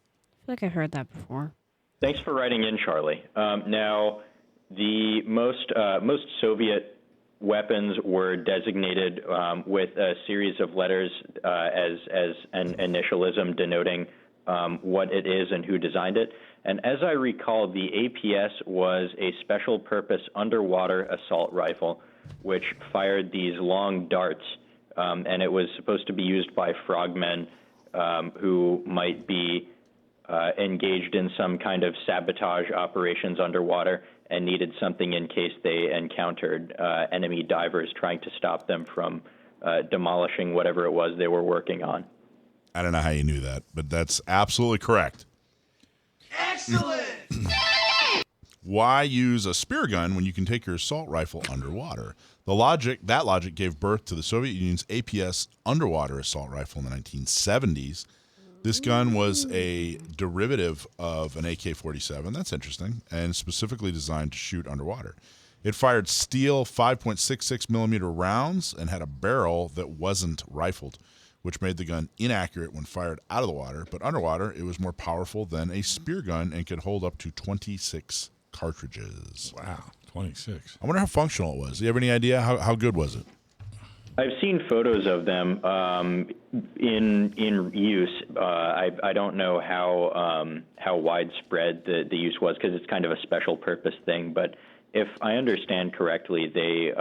I feel like I heard that before. Thanks for writing in, Charlie. Now, the most Soviet weapons were designated with a series of letters as an initialism denoting what it is and who designed it. And as I recall, the APS was a special purpose underwater assault rifle which fired these long darts, and it was supposed to be used by frogmen who might be engaged in some kind of sabotage operations underwater and needed something in case they encountered enemy divers trying to stop them from demolishing whatever it was they were working on. I don't know how you knew that, but that's absolutely correct. Excellent! Why use a spear gun when you can take your assault rifle underwater? That logic gave birth to the Soviet Union's APS underwater assault rifle in the 1970s. This gun was a derivative of an AK-47. That's interesting, and specifically designed to shoot underwater. It fired steel 5.66 millimeter rounds and had a barrel that wasn't rifled, which made the gun inaccurate when fired out of the water. But underwater, it was more powerful than a spear gun and could hold up to 26 cartridges. Wow, 26. I wonder how functional it was. Do you have any idea? How good was it? I've seen photos of them in use. I don't know how widespread the use was because it's kind of a special purpose thing. But if I understand correctly, they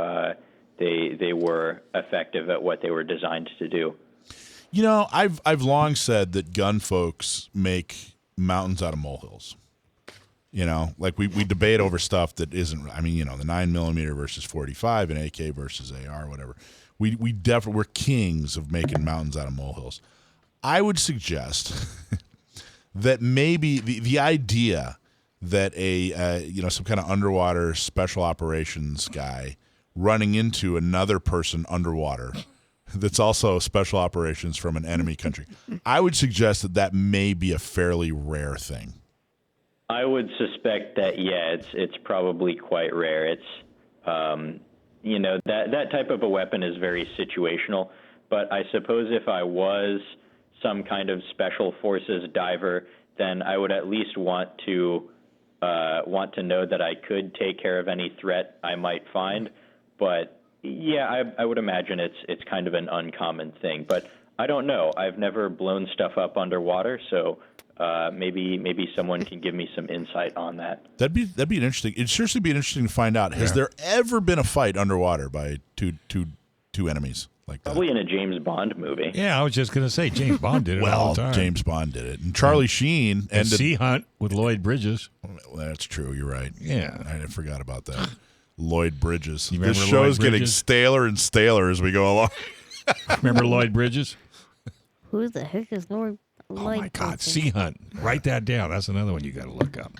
were effective at what they were designed to do. You know, I've long said that gun folks make mountains out of molehills. You know, like we debate over stuff that isn't. I mean, you know, the 9mm versus 45 and AK versus AR, whatever. We're kings of making mountains out of molehills. I would suggest that maybe the idea that some kind of underwater special operations guy running into another person underwater that's also special operations from an enemy country, I would suggest that may be a fairly rare thing. I would suspect that, yeah, it's probably quite rare. It's that type of a weapon is very situational, but I suppose if I was some kind of special forces diver, then I would at least want to know that I could take care of any threat I might find. But yeah, I would imagine it's kind of an uncommon thing. But I don't know. I've never blown stuff up underwater, so maybe someone can give me some insight on that. That'd be an interesting. It'd seriously be interesting to find out. Has there ever been a fight underwater by two enemies like that? Probably in a James Bond movie. Yeah, I was just going to say James Bond did it all the time. James Bond did it, and Charlie Sheen and Sea Hunt with Lloyd Bridges. Well, that's true. You're right. Yeah, I forgot about that. Lloyd Bridges. This show's getting staler and staler as we go along. Remember Lloyd Bridges? Who the heck is Lloyd? Oh my God, Sea Hunt. Write that down. That's another one you got to look up.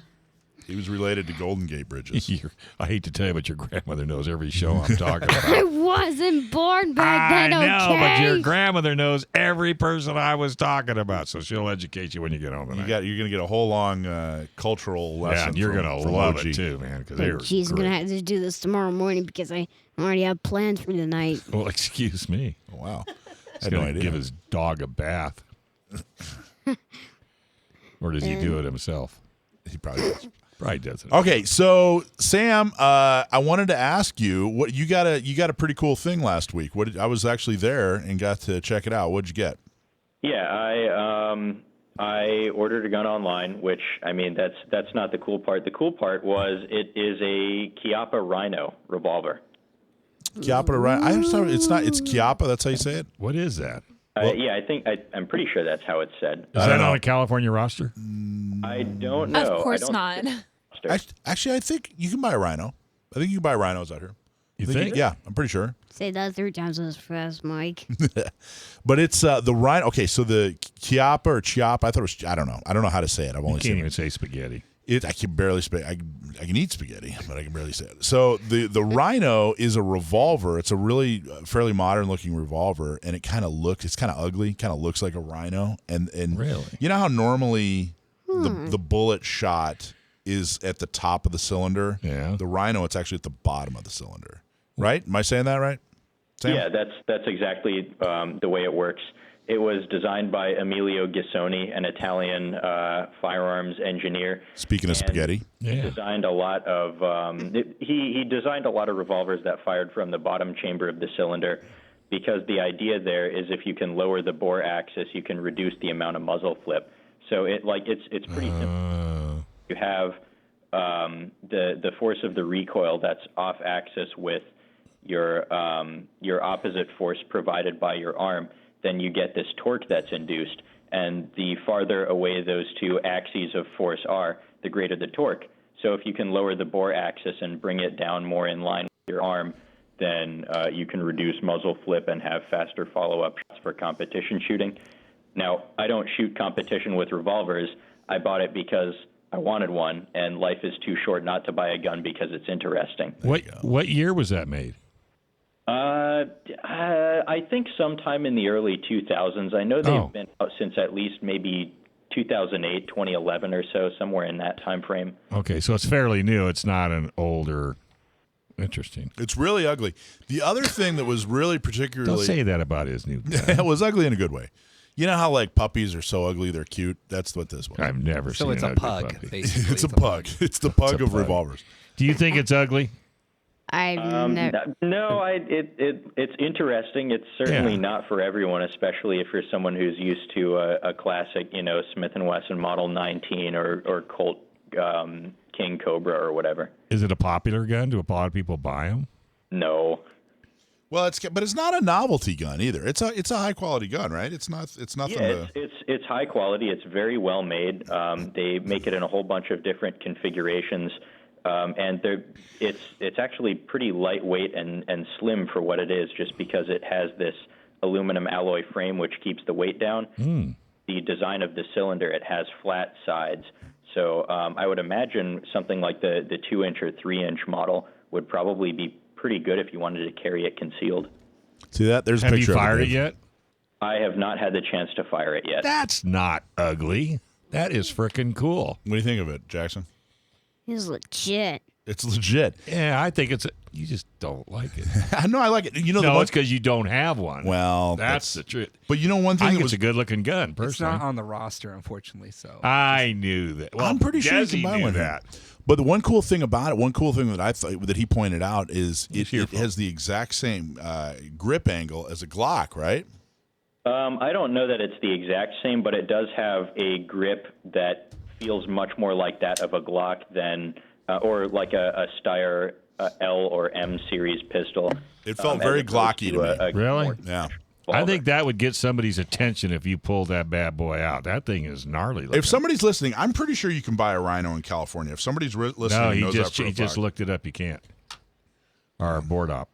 He was related to Golden Gate Bridges. I hate to tell you, but your grandmother knows every show I'm talking about. I wasn't born back then, okay? I know, but your grandmother knows every person I was talking about, so she'll educate you when you get home tonight. You're going to get a whole long cultural lesson. Yeah, and you're going to love it too, man. She's going to have to do this tomorrow morning because I already have plans for the night. Well, excuse me. Oh, wow. He's going to give his dog a bath. Or does he do it himself? He probably does. Probably does it. Okay, so Sam, I wanted to ask you what you got a pretty cool thing last week. I was actually there and got to check it out. What'd you get? Yeah, I ordered a gun online, which I mean that's not the cool part. The cool part was it is a Chiappa Rhino revolver. Chiappa Rhino. I'm sorry, it's not. It's Chiappa. That's how you say it. What is that? Yeah, I'm pretty sure that's how it's said. Is that on a California roster? I don't know. Of course not. Actually, I think you can buy a Rhino. I think you can buy Rhinos out here. You think? Yeah, I'm pretty sure. Say that 3 times as fast, Mike. But it's the Rhino. Okay, so the Chiappa or Chiappa. I thought it was. I don't know. I don't know how to say it. I've only can't even say spaghetti. I can barely speak. I can eat spaghetti, but I can barely say it. So the Rhino is a revolver. It's a really fairly modern looking revolver, and it's kind of ugly. Kind of looks like a Rhino. And really, you know how normally the bullet shot is at the top of the cylinder. Yeah. The Rhino, it's actually at the bottom of the cylinder. Right? Am I saying that right, Sam? Yeah, that's exactly the way it works. It was designed by Emilio Ghisoni, an Italian firearms engineer. Speaking of spaghetti, designed a lot of he designed a lot of revolvers that fired from the bottom chamber of the cylinder, because the idea there is if you can lower the bore axis, you can reduce the amount of muzzle flip. So it's pretty simple. You have the force of the recoil that's off axis with your opposite force provided by your arm. Then you get this torque that's induced, and the farther away those two axes of force are, the greater the torque. So if you can lower the bore axis and bring it down more in line with your arm, then you can reduce muzzle flip and have faster follow-up shots for competition shooting. Now, I don't shoot competition with revolvers. I bought it because I wanted one, and life is too short not to buy a gun because it's interesting. What year was that made? I think sometime in the early 2000s. I know they've been out since at least maybe 2008, 2011 or so, somewhere in that time frame. Okay, so it's fairly new. It's not an older. Interesting. It's really ugly. The other thing that was really particularly... Don't say that about his new gun. It was ugly in a good way. You know how like puppies are so ugly they're cute? That's what this was. I've never seen it's an a ugly pug, puppy. basically. It's a pug. It's the pug of revolvers. Do you think it's ugly? It's interesting. It's certainly not for everyone, especially if you're someone who's used to a classic, Smith & Wesson Model 19 or Colt King Cobra or whatever. Is it a popular gun? Do a lot of people buy them? No. Well, but it's not a novelty gun either. It's a high quality gun, right? It's nothing. Yeah, it's high quality. It's very well made. They make it in a whole bunch of different configurations. And it's actually pretty lightweight and slim for what it is, just because it has this aluminum alloy frame which keeps the weight down. The design of the cylinder, it has flat sides. So I would imagine something like the 2-inch or 3-inch model would probably be pretty good if you wanted to carry it concealed. See that? There's a picture. Have you fired it yet? I have not had the chance to fire it yet. That's not ugly. That is frickin' cool. What do you think of it, Jackson? It's legit. It's legit. Yeah, I think you just don't like it. I know I like it. No, it's because you don't have one. Well, that's the truth. But one thing I think it's a good-looking gun, personally. It's not on the roster, unfortunately. So I knew that. Well, I'm pretty sure you can buy one that. But the one cool thing about it, one cool thing that I thought that he pointed out is it has the exact same grip angle as a Glock, right? I don't know that it's the exact same, but it does have a grip that feels much more like that of a Glock than, or like a Steyr L or M series pistol. It felt very Glocky to me. Really? Yeah. I think that would get somebody's attention if you pulled that bad boy out. That thing is gnarly looking. If somebody's listening, I'm pretty sure you can buy a Rhino in California. If somebody's listening, no, he knows just that for a just fact. looked it up. You can't. Our board op.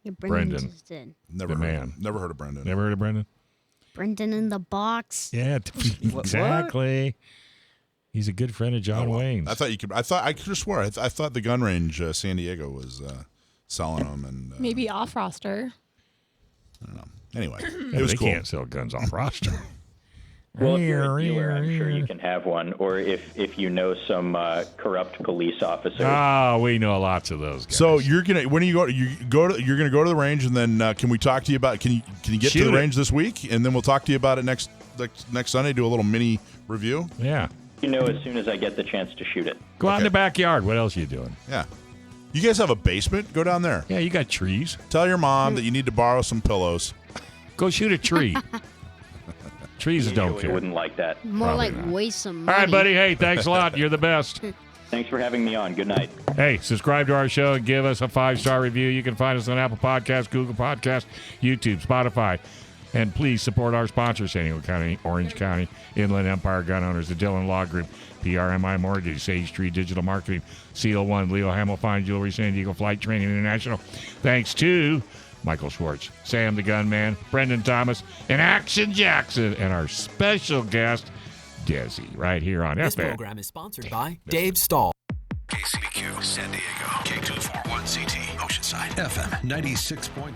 Yeah, Brendan. just did. Never heard of Brendan. Never heard of Brendan? Brendan in the box. Yeah, exactly. He's a good friend of John Wayne's. I could have swore. I thought the gun range San Diego was selling them, and maybe off roster. I don't know. Anyway, Yeah, it was they cool. can't sell guns off roster. Well, if you're a dealer, I'm sure you can have one. Or if you know some corrupt police officers. Oh, we know lots of those guys. So you're gonna you're gonna go to the range, and then can we talk to you about? Can you get to the range this week, and then we'll talk to you about it next Sunday. Do a little mini review. Yeah. As soon as I get the chance to shoot it. Go out in the backyard. What else are you doing? Yeah. You guys have a basement? Go down there. Yeah, you got trees. Tell your mom that you need to borrow some pillows. Go shoot a tree. Trees don't care. Wouldn't like that. More Probably like not. waste some All money. right, buddy. Hey, thanks a lot. You're the best. Thanks for having me on. Good night. Hey, subscribe to our show and give us a 5-star review. You can find us on Apple Podcasts, Google Podcasts, YouTube, Spotify. And please support our sponsors, San Diego County, Orange County, Inland Empire Gun Owners, the Dillon Law Group, PRMI Mortgage, Sage Tree Digital Marketing, Seal One, Leo Hamill Fine Jewelry, San Diego Flight Training International. Thanks to Michael Schwartz, Sam the Gunman, Brendan Thomas, and Action Jackson, and our special guest, Desi, right here on This FM. program is sponsored by Dave Stahl. KCBQ, San Diego, K241CT, Oceanside, FM 96.1.